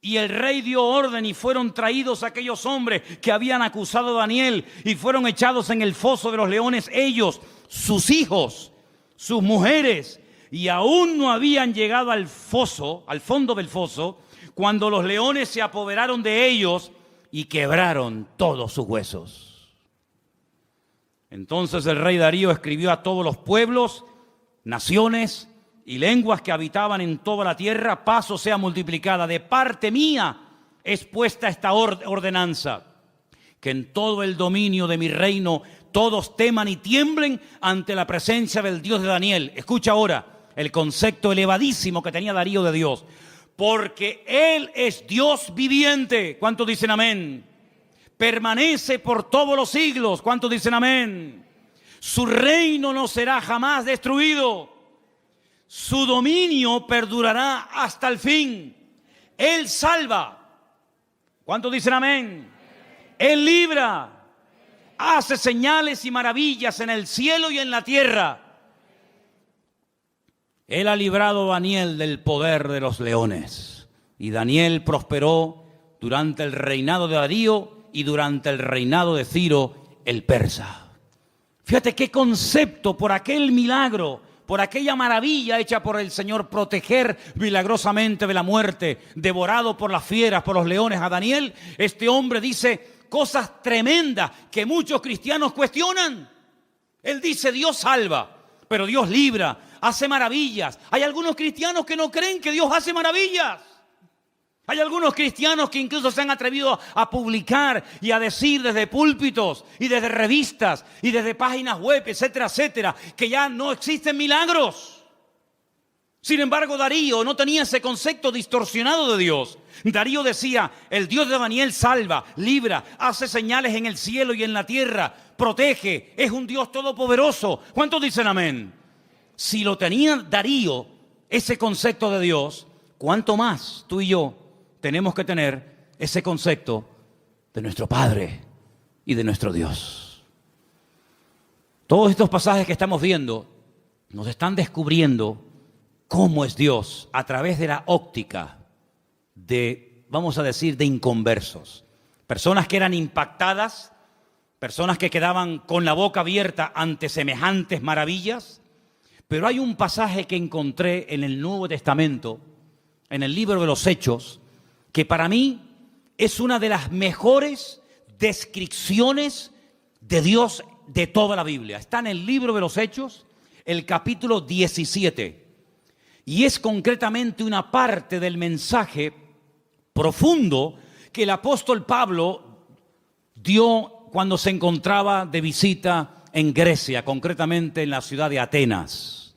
Y el rey dio orden, y fueron traídos aquellos hombres que habían acusado a Daniel, y fueron echados en el foso de los leones, ellos, sus hijos, sus mujeres, y aún no habían llegado al foso, al fondo del foso, cuando los leones se apoderaron de ellos y quebraron todos sus huesos. Entonces el rey Darío escribió a todos los pueblos, naciones y lenguas que habitaban en toda la tierra, paz o sea multiplicada, de parte mía es puesta esta ordenanza, que en todo el dominio de mi reino todos teman y tiemblen ante la presencia del Dios de Daniel. Escucha ahora el concepto elevadísimo que tenía Darío de Dios. Porque Él es Dios viviente. ¿Cuántos dicen amén? Permanece por todos los siglos. ¿Cuántos dicen amén? Su reino no será jamás destruido. Su dominio perdurará hasta el fin. Él salva. ¿Cuántos dicen amén? Él libra. Hace señales y maravillas en el cielo y en la tierra. Él ha librado a Daniel del poder de los leones. Y Daniel prosperó durante el reinado de Darío y durante el reinado de Ciro el persa. Fíjate qué concepto por aquel milagro, por aquella maravilla hecha por el Señor, proteger milagrosamente de la muerte, devorado por las fieras, por los leones a Daniel. Este hombre dice cosas tremendas que muchos cristianos cuestionan. Él dice Dios salva, pero Dios libra, hace maravillas. Hay algunos cristianos que no creen que Dios hace maravillas. Hay algunos cristianos que incluso se han atrevido a publicar y a decir desde púlpitos y desde revistas y desde páginas web, etcétera, etcétera, que ya no existen milagros. Sin embargo, Darío no tenía ese concepto distorsionado de Dios. Darío decía, el Dios de Daniel salva, libra, hace señales en el cielo y en la tierra, protege, es un Dios todopoderoso. ¿Cuántos dicen amén? Si lo tenía Darío, ese concepto de Dios, ¿cuánto más tú y yo, tenemos que tener ese concepto de nuestro Padre y de nuestro Dios. Todos estos pasajes que estamos viendo nos están descubriendo cómo es Dios a través de la óptica de, vamos a decir, de inconversos. Personas que eran impactadas, personas que quedaban con la boca abierta ante semejantes maravillas. Pero hay un pasaje que encontré en el Nuevo Testamento, en el libro de los Hechos, que para mí es una de las mejores descripciones de Dios de toda la Biblia. Está en el libro de los Hechos, el capítulo 17. Y es concretamente una parte del mensaje profundo que el apóstol Pablo dio cuando se encontraba de visita en Grecia, concretamente en la ciudad de Atenas.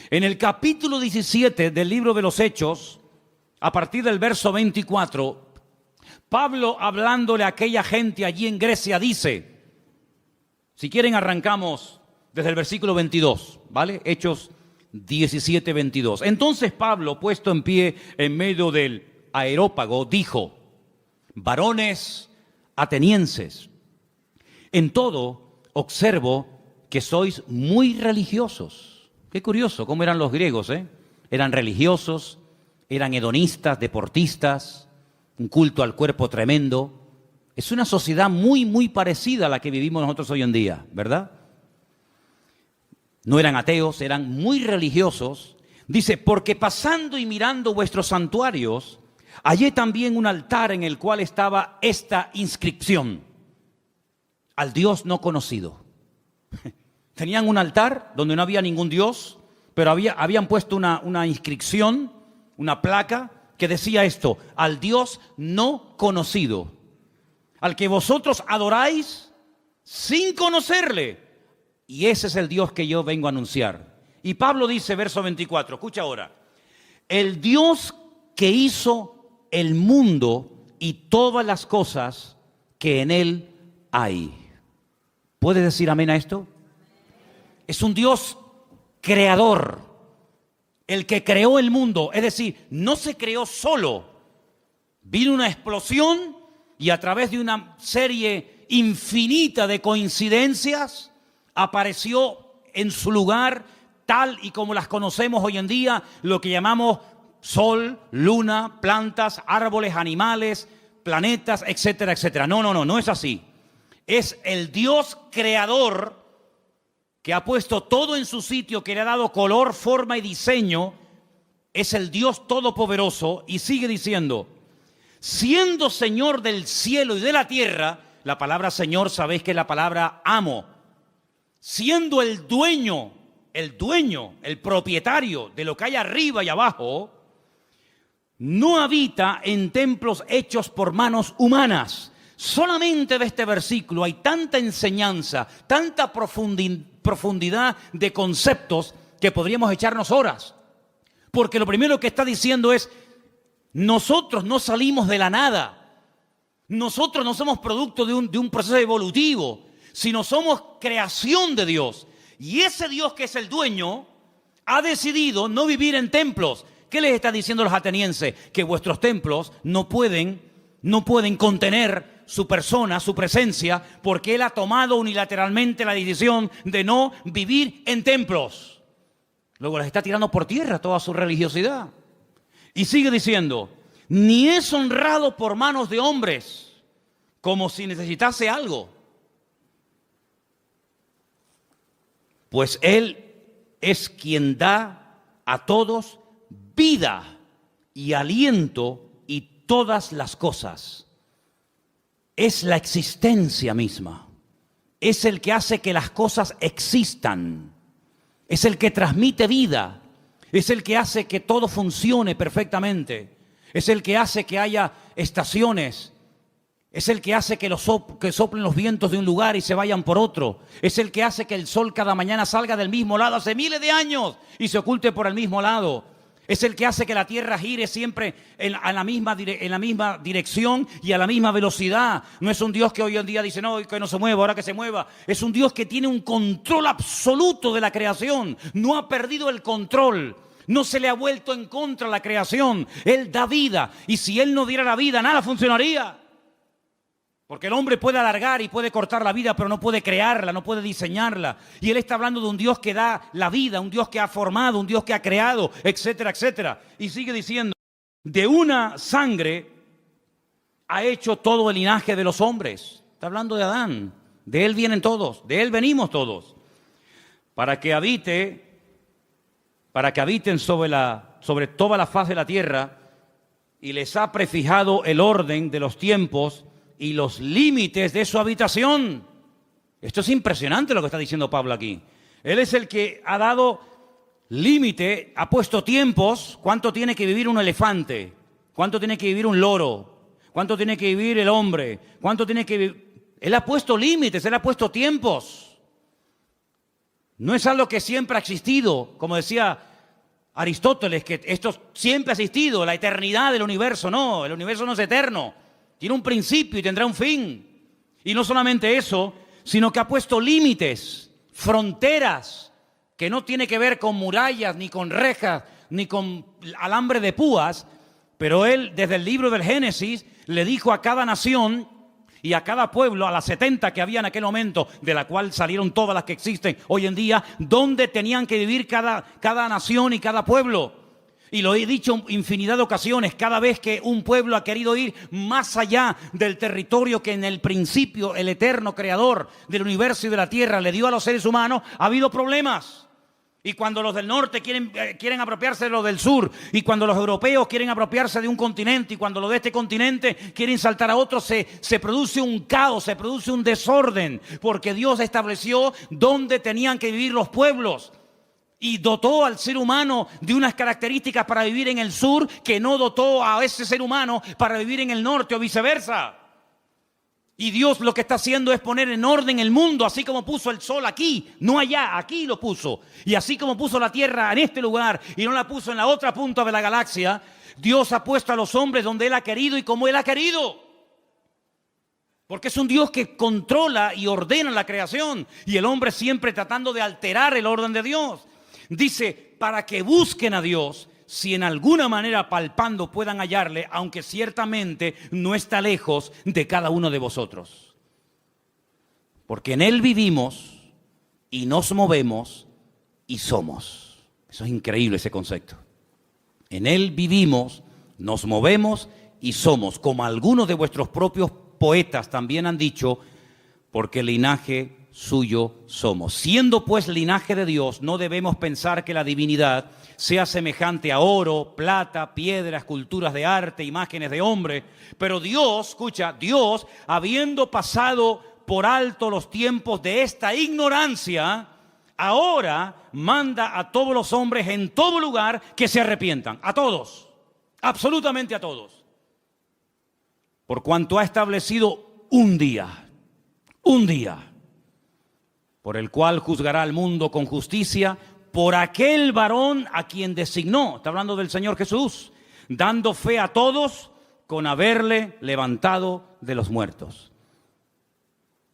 En el capítulo 17 del libro de los Hechos, a partir del verso 24, Pablo, hablándole a aquella gente allí en Grecia, dice, si quieren arrancamos desde el versículo 22, ¿vale? Hechos 17, 22. Entonces Pablo, puesto en pie en medio del Areópago, dijo, varones atenienses, en todo observo que sois muy religiosos. Qué curioso cómo eran los griegos, ¿eh? Eran religiosos, eran hedonistas, deportistas, un culto al cuerpo tremendo. Es una sociedad muy, muy parecida a la que vivimos nosotros hoy en día, ¿verdad? No eran ateos, eran muy religiosos. Dice, porque pasando y mirando vuestros santuarios, hallé también un altar en el cual estaba esta inscripción: al Dios no conocido. Tenían un altar donde no había ningún Dios, pero habían puesto una inscripción, una placa que decía esto: al Dios no conocido, al que vosotros adoráis sin conocerle. Y ese es el Dios que yo vengo a anunciar. Y Pablo dice, verso 24, escucha ahora: el Dios que hizo el mundo y todas las cosas que en él hay. ¿Puede decir amén a esto? Es un Dios creador, el que creó el mundo. Es decir, no se creó solo. Vino una explosión y a través de una serie infinita de coincidencias apareció en su lugar, tal y como las conocemos hoy en día, lo que llamamos sol, luna, plantas, árboles, animales, planetas, etcétera, etcétera. No es así. Es el Dios creador que ha puesto todo en su sitio, que le ha dado color, forma y diseño. Es el Dios todopoderoso. Y sigue diciendo, siendo Señor del cielo y de la tierra. La palabra Señor, sabéis que es la palabra amo. Siendo el dueño, el propietario de lo que hay arriba y abajo, no habita en templos hechos por manos humanas. Solamente de este versículo hay tanta enseñanza, tanta profundidad de conceptos que podríamos echarnos horas. Porque lo primero que está diciendo es, nosotros no salimos de la nada. Nosotros no somos producto de un proceso evolutivo, sino somos creación de Dios. Y ese Dios que es el dueño ha decidido no vivir en templos. ¿Qué les está diciendo los atenienses? Que vuestros templos no pueden contener su persona, su presencia, porque Él ha tomado unilateralmente la decisión de no vivir en templos. Luego les está tirando por tierra toda su religiosidad. Y sigue diciendo, ni es honrado por manos de hombres, como si necesitase algo. Pues Él es quien da a todos vida y aliento y todas las cosas. Es la existencia misma. Es el que hace que las cosas existan. Es el que transmite vida. Es el que hace que todo funcione perfectamente. Es el que hace que haya estaciones. Es el que hace que soplen los vientos de un lugar y se vayan por otro. Es el que hace que el sol cada mañana salga del mismo lado hace miles de años y se oculte por el mismo lado. Es el que hace que la tierra gire siempre en la misma dirección y a la misma velocidad. No es un Dios que hoy en día dice, no, que no se mueva, ahora que se mueva. Es un Dios que tiene un control absoluto de la creación. No ha perdido el control. No se le ha vuelto en contra la creación. Él da vida. Y si Él no diera la vida, nada funcionaría. Porque el hombre puede alargar y puede cortar la vida, pero no puede crearla, no puede diseñarla. Y Él está hablando de un Dios que da la vida, un Dios que ha formado, un Dios que ha creado, etcétera, etcétera. Y sigue diciendo, de una sangre ha hecho todo el linaje de los hombres. Está hablando de Adán. De él vienen todos, de él venimos todos. Para que habiten sobre toda la faz de la tierra, y les ha prefijado el orden de los tiempos y los límites de su habitación. Esto es impresionante lo que está diciendo Pablo aquí. Él es el que ha dado límite, ha puesto tiempos. ¿Cuánto tiene que vivir un elefante? ¿Cuánto tiene que vivir un loro? ¿Cuánto tiene que vivir el hombre? ¿Cuánto tiene que vivir? Él ha puesto límites, Él ha puesto tiempos. No es algo que siempre ha existido, como decía Aristóteles, que esto siempre ha existido, la eternidad del universo. No, el universo no es eterno. Tiene un principio y tendrá un fin. Y no solamente eso, sino que ha puesto límites, fronteras, que no tiene que ver con murallas, ni con rejas, ni con alambre de púas. Pero Él, desde el libro del Génesis, le dijo a cada nación y a cada pueblo, a las 70 que había en aquel momento, de la cual salieron todas las que existen hoy en día, dónde tenían que vivir cada nación y cada pueblo. Y lo he dicho infinidad de ocasiones, cada vez que un pueblo ha querido ir más allá del territorio que en el principio el eterno creador del universo y de la tierra le dio a los seres humanos, ha habido problemas. Y cuando los del norte quieren apropiarse de los del sur, y cuando los europeos quieren apropiarse de un continente, y cuando los de este continente quieren saltar a otro, se produce un caos, se produce un desorden, porque Dios estableció dónde tenían que vivir los pueblos. Y dotó al ser humano de unas características para vivir en el sur que no dotó a ese ser humano para vivir en el norte o viceversa. Y Dios lo que está haciendo es poner en orden el mundo, así como puso el sol aquí, no allá, aquí lo puso. Y así como puso la tierra en este lugar y no la puso en la otra punta de la galaxia, Dios ha puesto a los hombres donde Él ha querido y como Él ha querido. Porque es un Dios que controla y ordena la creación, y el hombre siempre tratando de alterar el orden de Dios. Dice, para que busquen a Dios, si en alguna manera palpando puedan hallarle, aunque ciertamente no está lejos de cada uno de vosotros. Porque en Él vivimos y nos movemos y somos. Eso es increíble, ese concepto. En Él vivimos, nos movemos y somos, como algunos de vuestros propios poetas también han dicho, porque linaje suyo somos. Siendo pues linaje de Dios, no debemos pensar que la divinidad sea semejante a oro, plata, piedra, esculturas de arte, imágenes de hombre. Pero Dios, escucha, Dios, habiendo pasado por alto los tiempos de esta ignorancia, ahora manda a todos los hombres en todo lugar que se arrepientan. A todos, absolutamente a todos. Por cuanto ha establecido un día, por el cual juzgará al mundo con justicia por aquel varón a quien designó. Está hablando del Señor Jesús, dando fe a todos con haberle levantado de los muertos.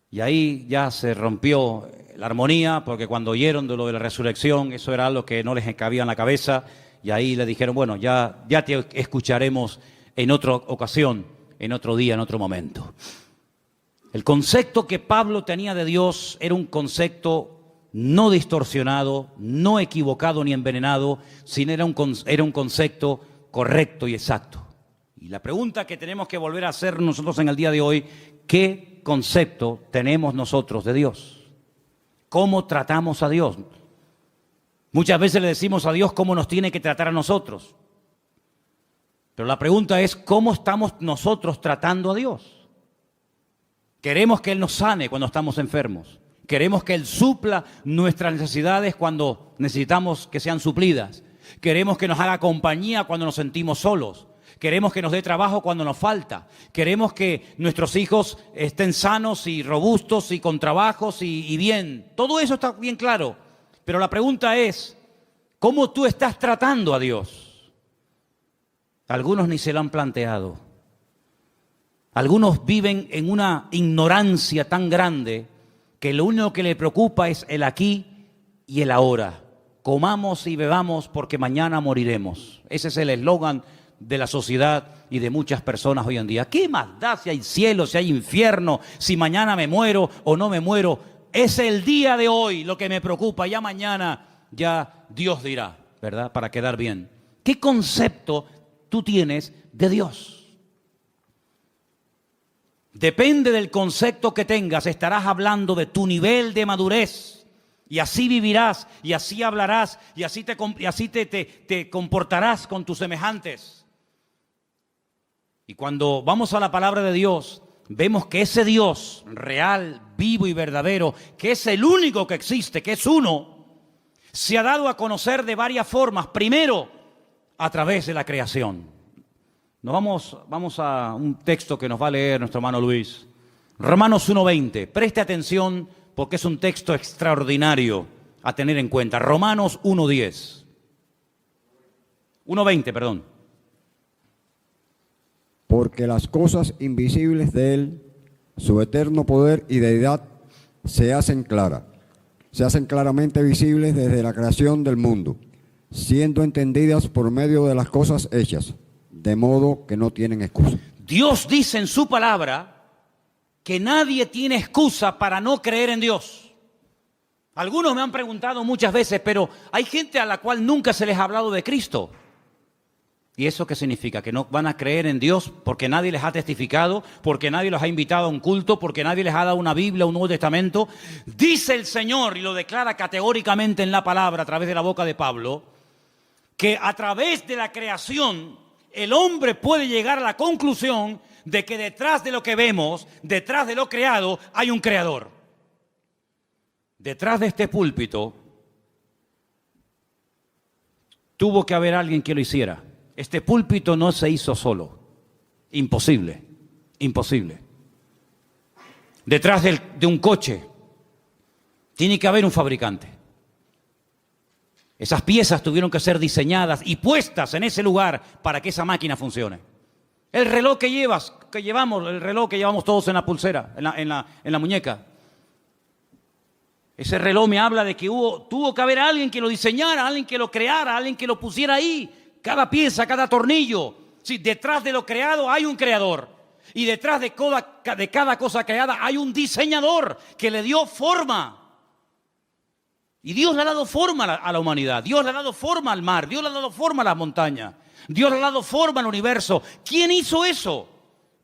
Y ahí ya se rompió la armonía, porque cuando oyeron de lo de la resurrección, eso era algo que no les cabía en la cabeza, y ahí le dijeron, bueno, ya te escucharemos en otra ocasión, en otro día, en otro momento. El concepto que Pablo tenía de Dios era un concepto no distorsionado, no equivocado ni envenenado, sino era un concepto correcto y exacto. Y la pregunta que tenemos que volver a hacer nosotros en el día de hoy, ¿qué concepto tenemos nosotros de Dios? ¿Cómo tratamos a Dios? Muchas veces le decimos a Dios cómo nos tiene que tratar a nosotros. Pero la pregunta es, ¿cómo estamos nosotros tratando a Dios? Queremos que Él nos sane cuando estamos enfermos. Queremos que Él supla nuestras necesidades cuando necesitamos que sean suplidas. Queremos que nos haga compañía cuando nos sentimos solos. Queremos que nos dé trabajo cuando nos falta. Queremos que nuestros hijos estén sanos y robustos y con trabajos y bien. Todo eso está bien claro. Pero la pregunta es, ¿cómo tú estás tratando a Dios? Algunos ni se lo han planteado. Algunos viven en una ignorancia tan grande que lo único que le preocupa es el aquí y el ahora. comamos y bebamos porque mañana moriremos. Ese es el eslogan de la sociedad y de muchas personas hoy en día. ¿Qué más da si hay cielo, si hay infierno, si mañana me muero o no me muero? Es el día de hoy lo que me preocupa. Ya mañana, ya Dios dirá, ¿verdad? Para quedar bien. ¿Qué concepto tú tienes de Dios? Depende del concepto que tengas, estarás hablando de tu nivel de madurez. Y así vivirás, y así hablarás, y así te comportarás con tus semejantes. Y cuando vamos a la palabra de Dios, vemos que ese Dios real, vivo y verdadero, que es el único que existe, que es uno, se ha dado a conocer de varias formas. Primero, a través de la creación. Vamos a un texto que nos va a leer nuestro hermano Luis. Romanos 1:20. Preste atención porque es un texto extraordinario a tener en cuenta. Romanos 1:10. 1:20, perdón. Porque las cosas invisibles de Él, su eterno poder y deidad, se hacen claramente visibles desde la creación del mundo, siendo entendidas por medio de las cosas hechas, de modo que no tienen excusa. Dios dice en su palabra que nadie tiene excusa para no creer en Dios. Algunos me han preguntado muchas veces, pero hay gente a la cual nunca se les ha hablado de Cristo. ¿Y eso qué significa? ¿Que no van a creer en Dios porque nadie les ha testificado, porque nadie los ha invitado a un culto, porque nadie les ha dado una Biblia, un Nuevo Testamento? Dice el Señor, y lo declara categóricamente en la palabra a través de la boca de Pablo, que a través de la creación el hombre puede llegar a la conclusión de que detrás de lo que vemos, detrás de lo creado, hay un creador. Detrás de este púlpito tuvo que haber alguien que lo hiciera. Este púlpito no se hizo solo. Imposible, imposible. Detrás de un coche tiene que haber un fabricante. Esas piezas tuvieron que ser diseñadas y puestas en ese lugar para que esa máquina funcione. El reloj que llevamos, el reloj que llevamos todos en la pulsera, en la muñeca. Ese reloj me habla de que tuvo que haber alguien que lo diseñara, alguien que lo creara, alguien que lo pusiera ahí. Cada pieza, cada tornillo. Sí, detrás de lo creado hay un creador. Y detrás de cada cosa creada hay un diseñador que le dio forma. Y Dios le ha dado forma a la humanidad. Dios le ha dado forma al mar. Dios le ha dado forma a las montañas. Dios le ha dado forma al universo. ¿Quién hizo eso?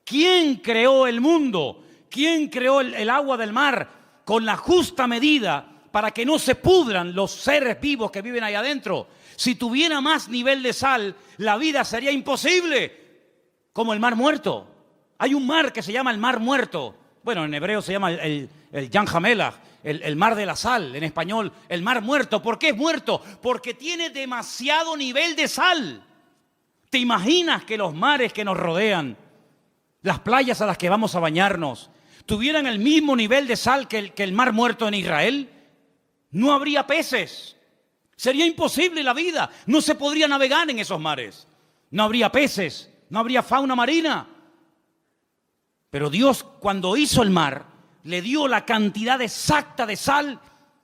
¿Quién creó el mundo? ¿Quién creó el agua del mar con la justa medida para que no se pudran los seres vivos que viven ahí adentro? Si tuviera más nivel de sal, la vida sería imposible, como el mar muerto. Hay un mar que se llama el mar muerto. Bueno, en hebreo se llama el Yam HaMelach, el mar de la sal. En español, el mar muerto. ¿Por qué es muerto? Porque tiene demasiado nivel de sal. ¿Te imaginas que los mares que nos rodean, las playas a las que vamos a bañarnos, tuvieran el mismo nivel de sal que el mar muerto en Israel? No habría peces. Sería imposible la vida. No se podría navegar en esos mares. No habría peces, no habría fauna marina. Pero Dios, cuando hizo el mar, le dio la cantidad exacta de sal,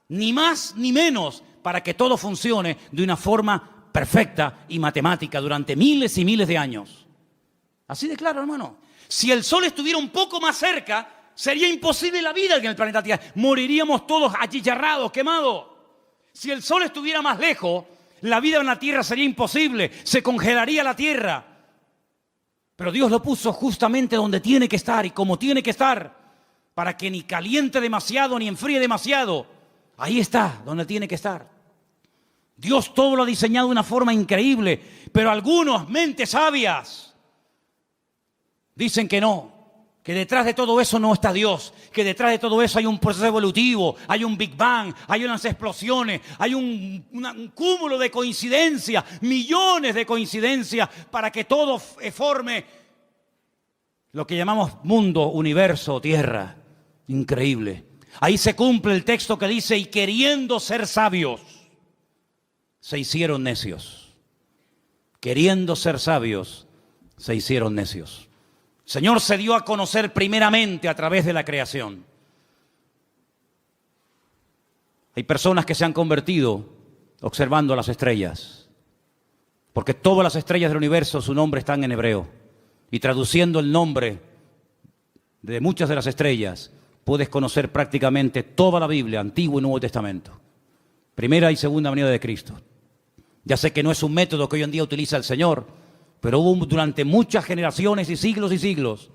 ni más ni menos, para que todo funcione de una forma perfecta y matemática durante miles y miles de años. Así de claro, hermano. Si el sol estuviera un poco más cerca, sería imposible la vida en el planeta Tierra. Moriríamos todos achicharrados, quemados. Si el sol estuviera más lejos, la vida en la tierra sería imposible, se congelaría la tierra. Pero Dios lo puso justamente donde tiene que estar y como tiene que estar, para que ni caliente demasiado ni enfríe demasiado. Ahí está, donde tiene que estar. Dios todo lo ha diseñado de una forma increíble, pero algunos, mentes sabias, dicen que no. Que detrás de todo eso no está Dios, que detrás de todo eso hay un proceso evolutivo, hay un Big Bang, hay unas explosiones, hay un cúmulo de coincidencias, millones de coincidencias para que todo forme lo que llamamos mundo, universo, tierra. Increíble. Ahí se cumple el texto que dice, y queriendo ser sabios, se hicieron necios. Queriendo ser sabios, se hicieron necios. El Señor se dio a conocer primeramente a través de la creación. Hay personas que se han convertido observando las estrellas, porque todas las estrellas del universo, su nombre están en hebreo, y traduciendo el nombre de muchas de las estrellas, puedes conocer prácticamente toda la Biblia, Antiguo y Nuevo Testamento, primera y segunda venida de Cristo. Ya sé que no es un método que hoy en día utiliza el Señor, pero hubo durante muchas generaciones y siglos,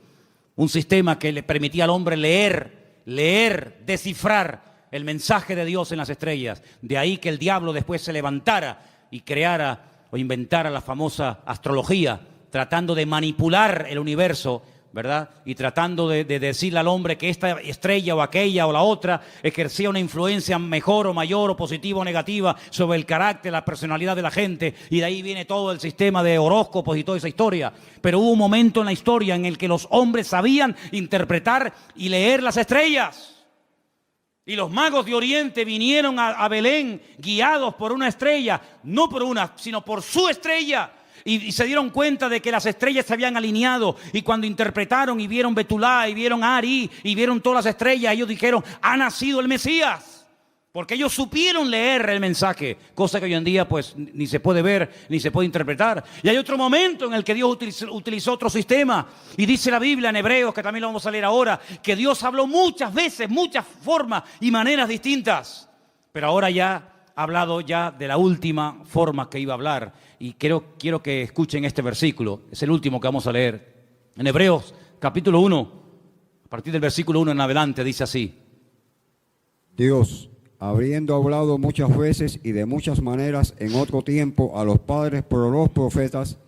un sistema que le permitía al hombre leer, descifrar el mensaje de Dios en las estrellas. De ahí que el diablo después se levantara y creara o inventara la famosa astrología, tratando de manipular el universo, ¿verdad? Y tratando de decirle al hombre que esta estrella o aquella o la otra ejercía una influencia mejor o mayor o positiva o negativa sobre el carácter, la personalidad de la gente, y de ahí viene todo el sistema de horóscopos y toda esa historia. Pero hubo un momento en la historia en el que los hombres sabían interpretar y leer las estrellas. Y los magos de Oriente vinieron a Belén guiados por una estrella, no por una, sino por su estrella. Y se dieron cuenta de que las estrellas se habían alineado, y cuando interpretaron y vieron Betulá y vieron Ari y vieron todas las estrellas, ellos dijeron: ha nacido el Mesías, porque ellos supieron leer el mensaje, cosa que hoy en día pues ni se puede ver ni se puede interpretar. Y hay otro momento en el que Dios utilizó otro sistema, y dice la Biblia en Hebreos, que también lo vamos a leer ahora, que Dios habló muchas veces, muchas formas y maneras distintas, pero ahora ya ha hablado ya de la última forma que iba a hablar. Y quiero que escuchen este versículo, es el último que vamos a leer. En Hebreos capítulo 1, a partir del versículo 1 en adelante, dice así: Dios, habiendo hablado muchas veces y de muchas maneras en otro tiempo a los padres por los profetas,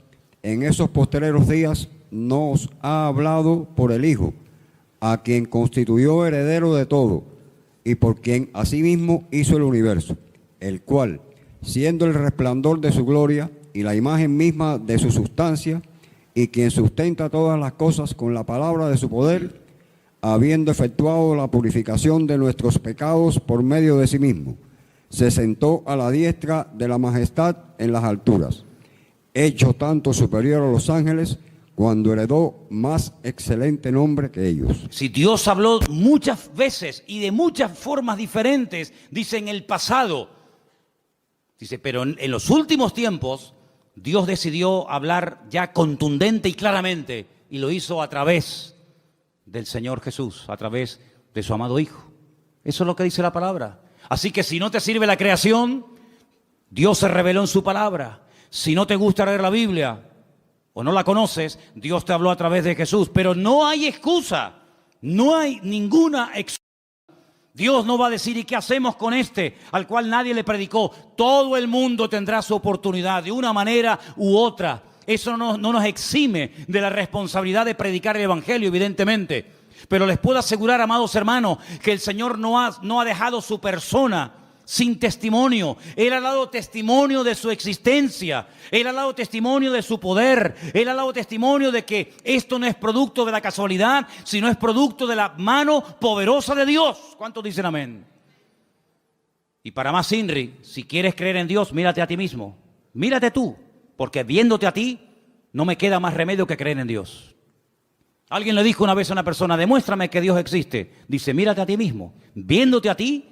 en esos postreros días nos ha hablado por el Hijo, a quien constituyó heredero de todo, y por quien asimismo hizo el universo, el cual, siendo el resplandor de su gloria y la imagen misma de su sustancia, y quien sustenta todas las cosas con la palabra de su poder, habiendo efectuado la purificación de nuestros pecados por medio de sí mismo, se sentó a la diestra de la majestad en las alturas, hecho tanto superior a los ángeles, cuando heredó más excelente nombre que ellos. Si Dios habló muchas veces y de muchas formas diferentes, dice en el pasado, dice, pero en los últimos tiempos Dios decidió hablar ya contundente y claramente, y lo hizo a través del Señor Jesús, a través de su amado Hijo. Eso es lo que dice la palabra. Así que si no te sirve la creación, Dios se reveló en su palabra. Si no te gusta leer la Biblia o no la conoces, Dios te habló a través de Jesús. Pero no hay excusa, no hay ninguna excusa. Dios no va a decir: ¿y qué hacemos con este al cual nadie le predicó? Todo el mundo tendrá su oportunidad de una manera u otra. Eso no nos exime de la responsabilidad de predicar el Evangelio, evidentemente. Pero les puedo asegurar, amados hermanos, que el Señor no ha dejado su persona sin testimonio. Él ha dado testimonio de su existencia. Él ha dado testimonio de su poder. Él ha dado testimonio de que esto no es producto de la casualidad, sino es producto de la mano poderosa de Dios. ¿Cuántos dicen amén? Y para más INRI, si quieres creer en Dios, mírate a ti mismo. Mírate tú, porque viéndote a ti, no me queda más remedio que creer en Dios. Alguien le dijo una vez a una persona: demuéstrame que Dios existe. Dice: mírate a ti mismo. Viéndote a ti,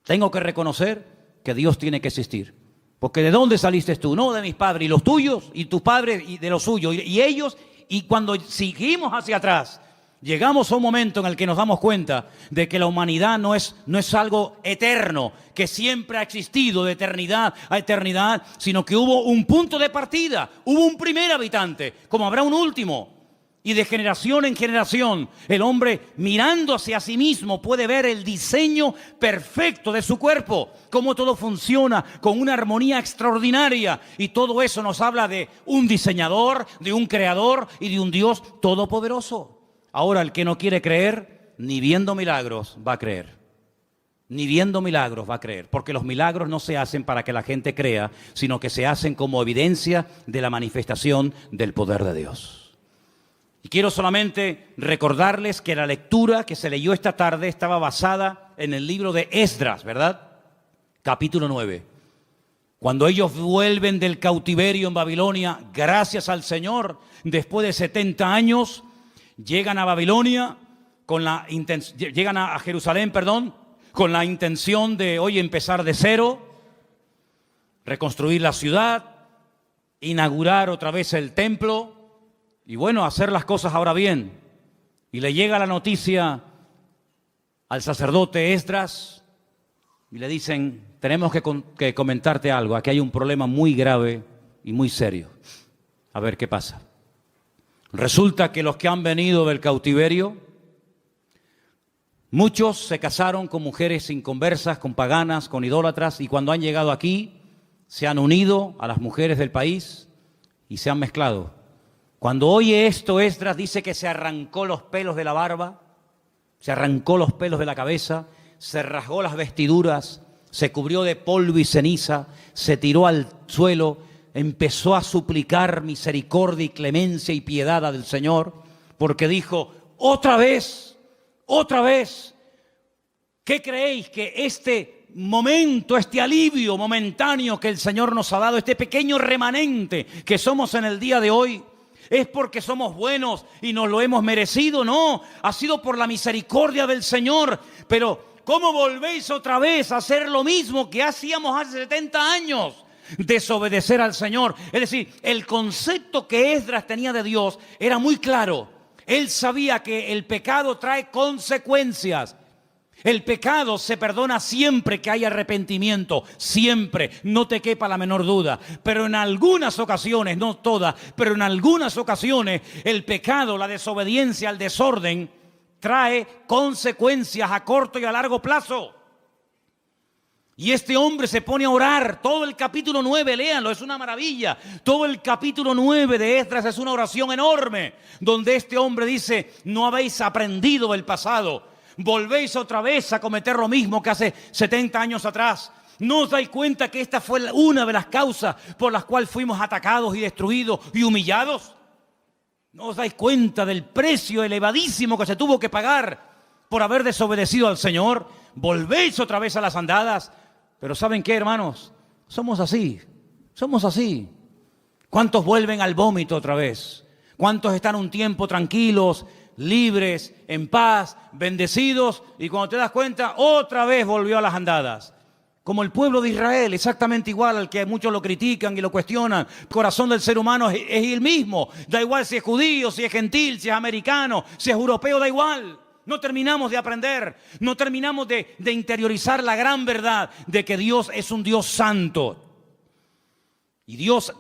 tengo que reconocer que Dios tiene que existir. Porque ¿de dónde saliste tú? No de mis padres, y los tuyos, y tus padres, y de los suyos, y ellos. Y cuando seguimos hacia atrás, llegamos a un momento en el que nos damos cuenta de que la humanidad no es algo eterno, que siempre ha existido de eternidad a eternidad, sino que hubo un punto de partida, hubo un primer habitante, como habrá un último. Y de generación en generación, el hombre mirando hacia sí mismo puede ver el diseño perfecto de su cuerpo, cómo todo funciona con una armonía extraordinaria. Y todo eso nos habla de un diseñador, de un creador y de un Dios todopoderoso. Ahora, el que no quiere creer, ni viendo milagros va a creer. Ni viendo milagros va a creer, porque los milagros no se hacen para que la gente crea, sino que se hacen como evidencia de la manifestación del poder de Dios. Y quiero solamente recordarles que la lectura que se leyó esta tarde estaba basada en el libro de Esdras, ¿verdad? Capítulo 9. Cuando ellos vuelven del cautiverio en Babilonia, gracias al Señor, después de 70 años, llegan a Babilonia, llegan a Jerusalén, con la intención de hoy empezar de cero. reconstruir la ciudad, inaugurar otra vez el templo y bueno, hacer las cosas ahora bien. Y le llega la noticia al sacerdote Esdras y le dicen, tenemos que comentarte algo, aquí hay un problema muy grave y muy serio. A ver qué pasa. Resulta que los que han venido del cautiverio, muchos se casaron con mujeres inconversas, con paganas, con idólatras, y cuando han llegado aquí, se han unido a las mujeres del país y se han mezclado. Cuando oye esto, Esdras dice que se arrancó los pelos de la barba, se arrancó los pelos de la cabeza, se rasgó las vestiduras, se cubrió de polvo y ceniza, se tiró al suelo, empezó a suplicar misericordia y clemencia y piedad del Señor, porque dijo, otra vez, ¿qué creéis que este momento, este alivio momentáneo que el Señor nos ha dado, este pequeño remanente que somos en el día de hoy, es porque somos buenos y nos lo hemos merecido? No, ha sido por la misericordia del Señor. Pero ¿cómo volvéis otra vez a hacer lo mismo que hacíamos hace 70 años? Desobedecer al Señor. Es decir, el concepto que Esdras tenía de Dios era muy claro. Él sabía que el pecado trae consecuencias. El pecado se perdona siempre que hay arrepentimiento, siempre, no te quepa la menor duda. Pero en algunas ocasiones, no todas, pero en algunas ocasiones el pecado, la desobediencia, el desorden trae consecuencias a corto y a largo plazo. Y este hombre se pone a orar, todo el capítulo 9, léanlo, es una maravilla. Todo el capítulo 9 de Esdras es una oración enorme, donde este hombre dice, no habéis aprendido del pasado. Volvéis otra vez a cometer lo mismo que hace 70 años atrás. ¿No os dais cuenta que esta fue una de las causas por las cuales fuimos atacados y destruidos y humillados? ¿No os dais cuenta del precio elevadísimo que se tuvo que pagar por haber desobedecido al Señor? Volvéis otra vez a las andadas. Pero ¿saben qué, hermanos? Somos así. ¿Cuántos vuelven al vómito otra vez? ¿Cuántos están un tiempo tranquilos, libres, en paz, bendecidos, y cuando te das cuenta, otra vez volvió a las andadas? Como el pueblo de Israel, exactamente igual, al que muchos lo critican y lo cuestionan. El corazón del ser humano es el mismo. Da igual si es judío, si es gentil, si es americano, si es europeo, da igual. No terminamos de aprender, no terminamos de interiorizar la gran verdad de que Dios es un Dios santo. Y Dios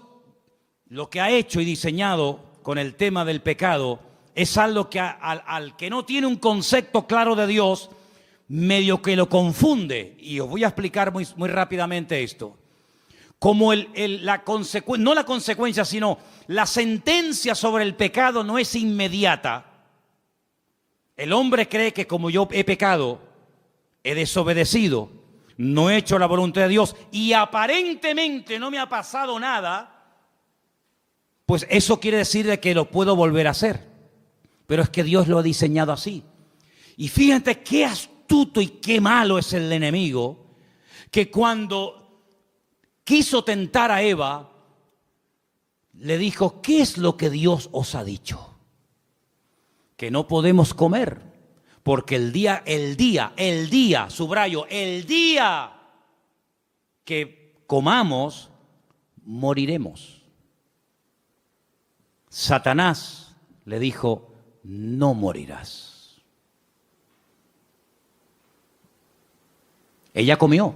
lo que ha hecho y diseñado con el tema del pecado es algo que al que no tiene un concepto claro de Dios, medio que lo confunde. Y os voy a explicar muy rápidamente esto. Como no la consecuencia, sino la sentencia sobre el pecado no es inmediata. El hombre cree que como yo he pecado, he desobedecido, no he hecho la voluntad de Dios y aparentemente no me ha pasado nada, pues eso quiere decir de que lo puedo volver a hacer. Pero es que Dios lo ha diseñado así. Y fíjate qué astuto y qué malo es el enemigo, que cuando quiso tentar a Eva, le dijo, ¿qué es lo que Dios os ha dicho? Que no podemos comer, porque el día, subrayo, el día que comamos, moriremos. Satanás le dijo, no morirás. Ella comió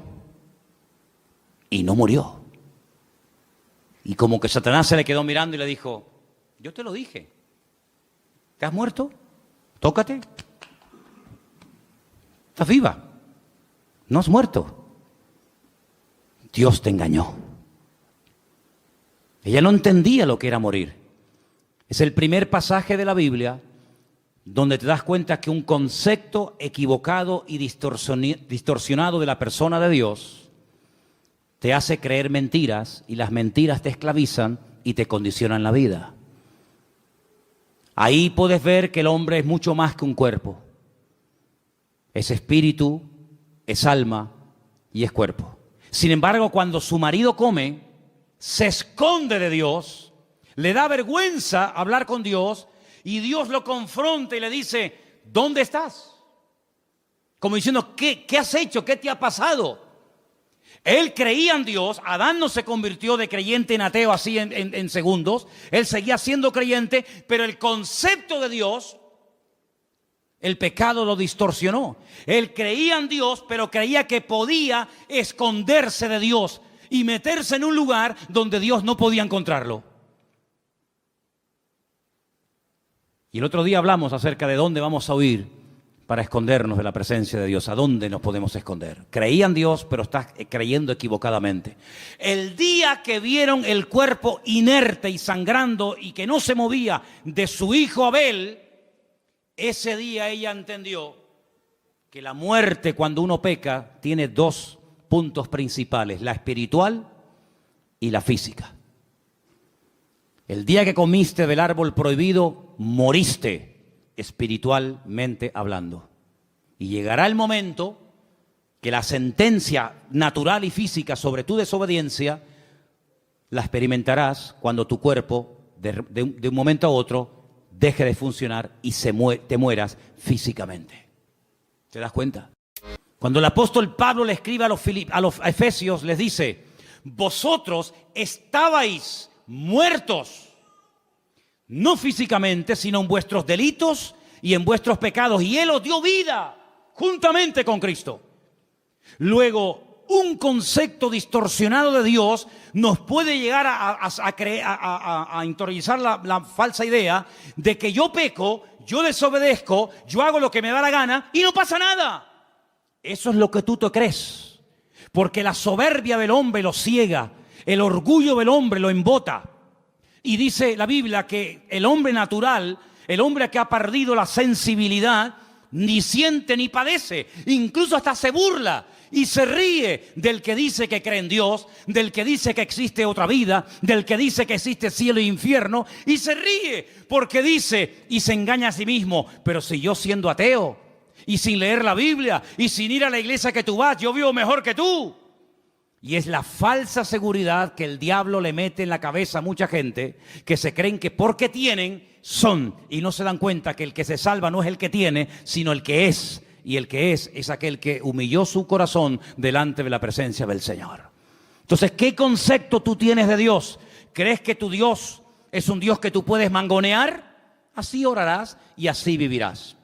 y no murió. Y como que Satanás se le quedó mirando y le dijo, yo te lo dije. ¿Te has muerto? Tócate. Estás viva. No has muerto. Dios te engañó. Ella no entendía lo que era morir. Es el primer pasaje de la Biblia donde te das cuenta que un concepto equivocado y distorsionado de la persona de Dios te hace creer mentiras, y las mentiras te esclavizan y te condicionan la vida. Ahí puedes ver que el hombre es mucho más que un cuerpo. Es espíritu, es alma y es cuerpo. Sin embargo, cuando su marido come, se esconde de Dios, le da vergüenza hablar con Dios, y Dios lo confronta y le dice, ¿dónde estás? Como diciendo, ¿qué has hecho? ¿Qué te ha pasado? Él creía en Dios. Adán no se convirtió de creyente en ateo así en segundos. Él seguía siendo creyente, pero el concepto de Dios, el pecado lo distorsionó. Él creía en Dios, pero creía que podía esconderse de Dios y meterse en un lugar donde Dios no podía encontrarlo. Y el otro día hablamos acerca de dónde vamos a huir para escondernos de la presencia de Dios. ¿A dónde nos podemos esconder? Creía en Dios, pero estás creyendo equivocadamente. El día que vieron el cuerpo inerte y sangrando y que no se movía de su hijo Abel, ese día ella entendió que la muerte cuando uno peca tiene dos puntos principales, la espiritual y la física. El día que comiste del árbol prohibido, moriste espiritualmente hablando. Y llegará el momento que la sentencia natural y física sobre tu desobediencia la experimentarás cuando tu cuerpo de un momento a otro deje de funcionar y te mueras físicamente. ¿Te das cuenta? Cuando el apóstol Pablo le escribe a los Efesios, les dice: vosotros estabais muertos, no físicamente, sino en vuestros delitos y en vuestros pecados, y Él os dio vida juntamente con Cristo. Luego, un concepto distorsionado de Dios nos puede llegar a interiorizar la falsa idea de que yo peco, yo desobedezco, yo hago lo que me da la gana y no pasa nada. Eso es lo que tú te crees, porque la soberbia del hombre lo ciega, el orgullo del hombre lo embota. Y dice la Biblia que el hombre natural, el hombre que ha perdido la sensibilidad, ni siente ni padece, incluso hasta se burla y se ríe del que dice que cree en Dios, del que dice que existe otra vida, del que dice que existe cielo e infierno, y se ríe porque dice y se engaña a sí mismo: pero si yo siendo ateo y sin leer la Biblia y sin ir a la iglesia que tú vas, yo vivo mejor que tú. Y es la falsa seguridad que el diablo le mete en la cabeza a mucha gente, que se creen que porque tienen, son, y no se dan cuenta que el que se salva no es el que tiene, sino el que es. Y el que es aquel que humilló su corazón delante de la presencia del Señor. Entonces, ¿qué concepto tú tienes de Dios? ¿Crees que tu Dios es un Dios que tú puedes mangonear? Así orarás y así vivirás.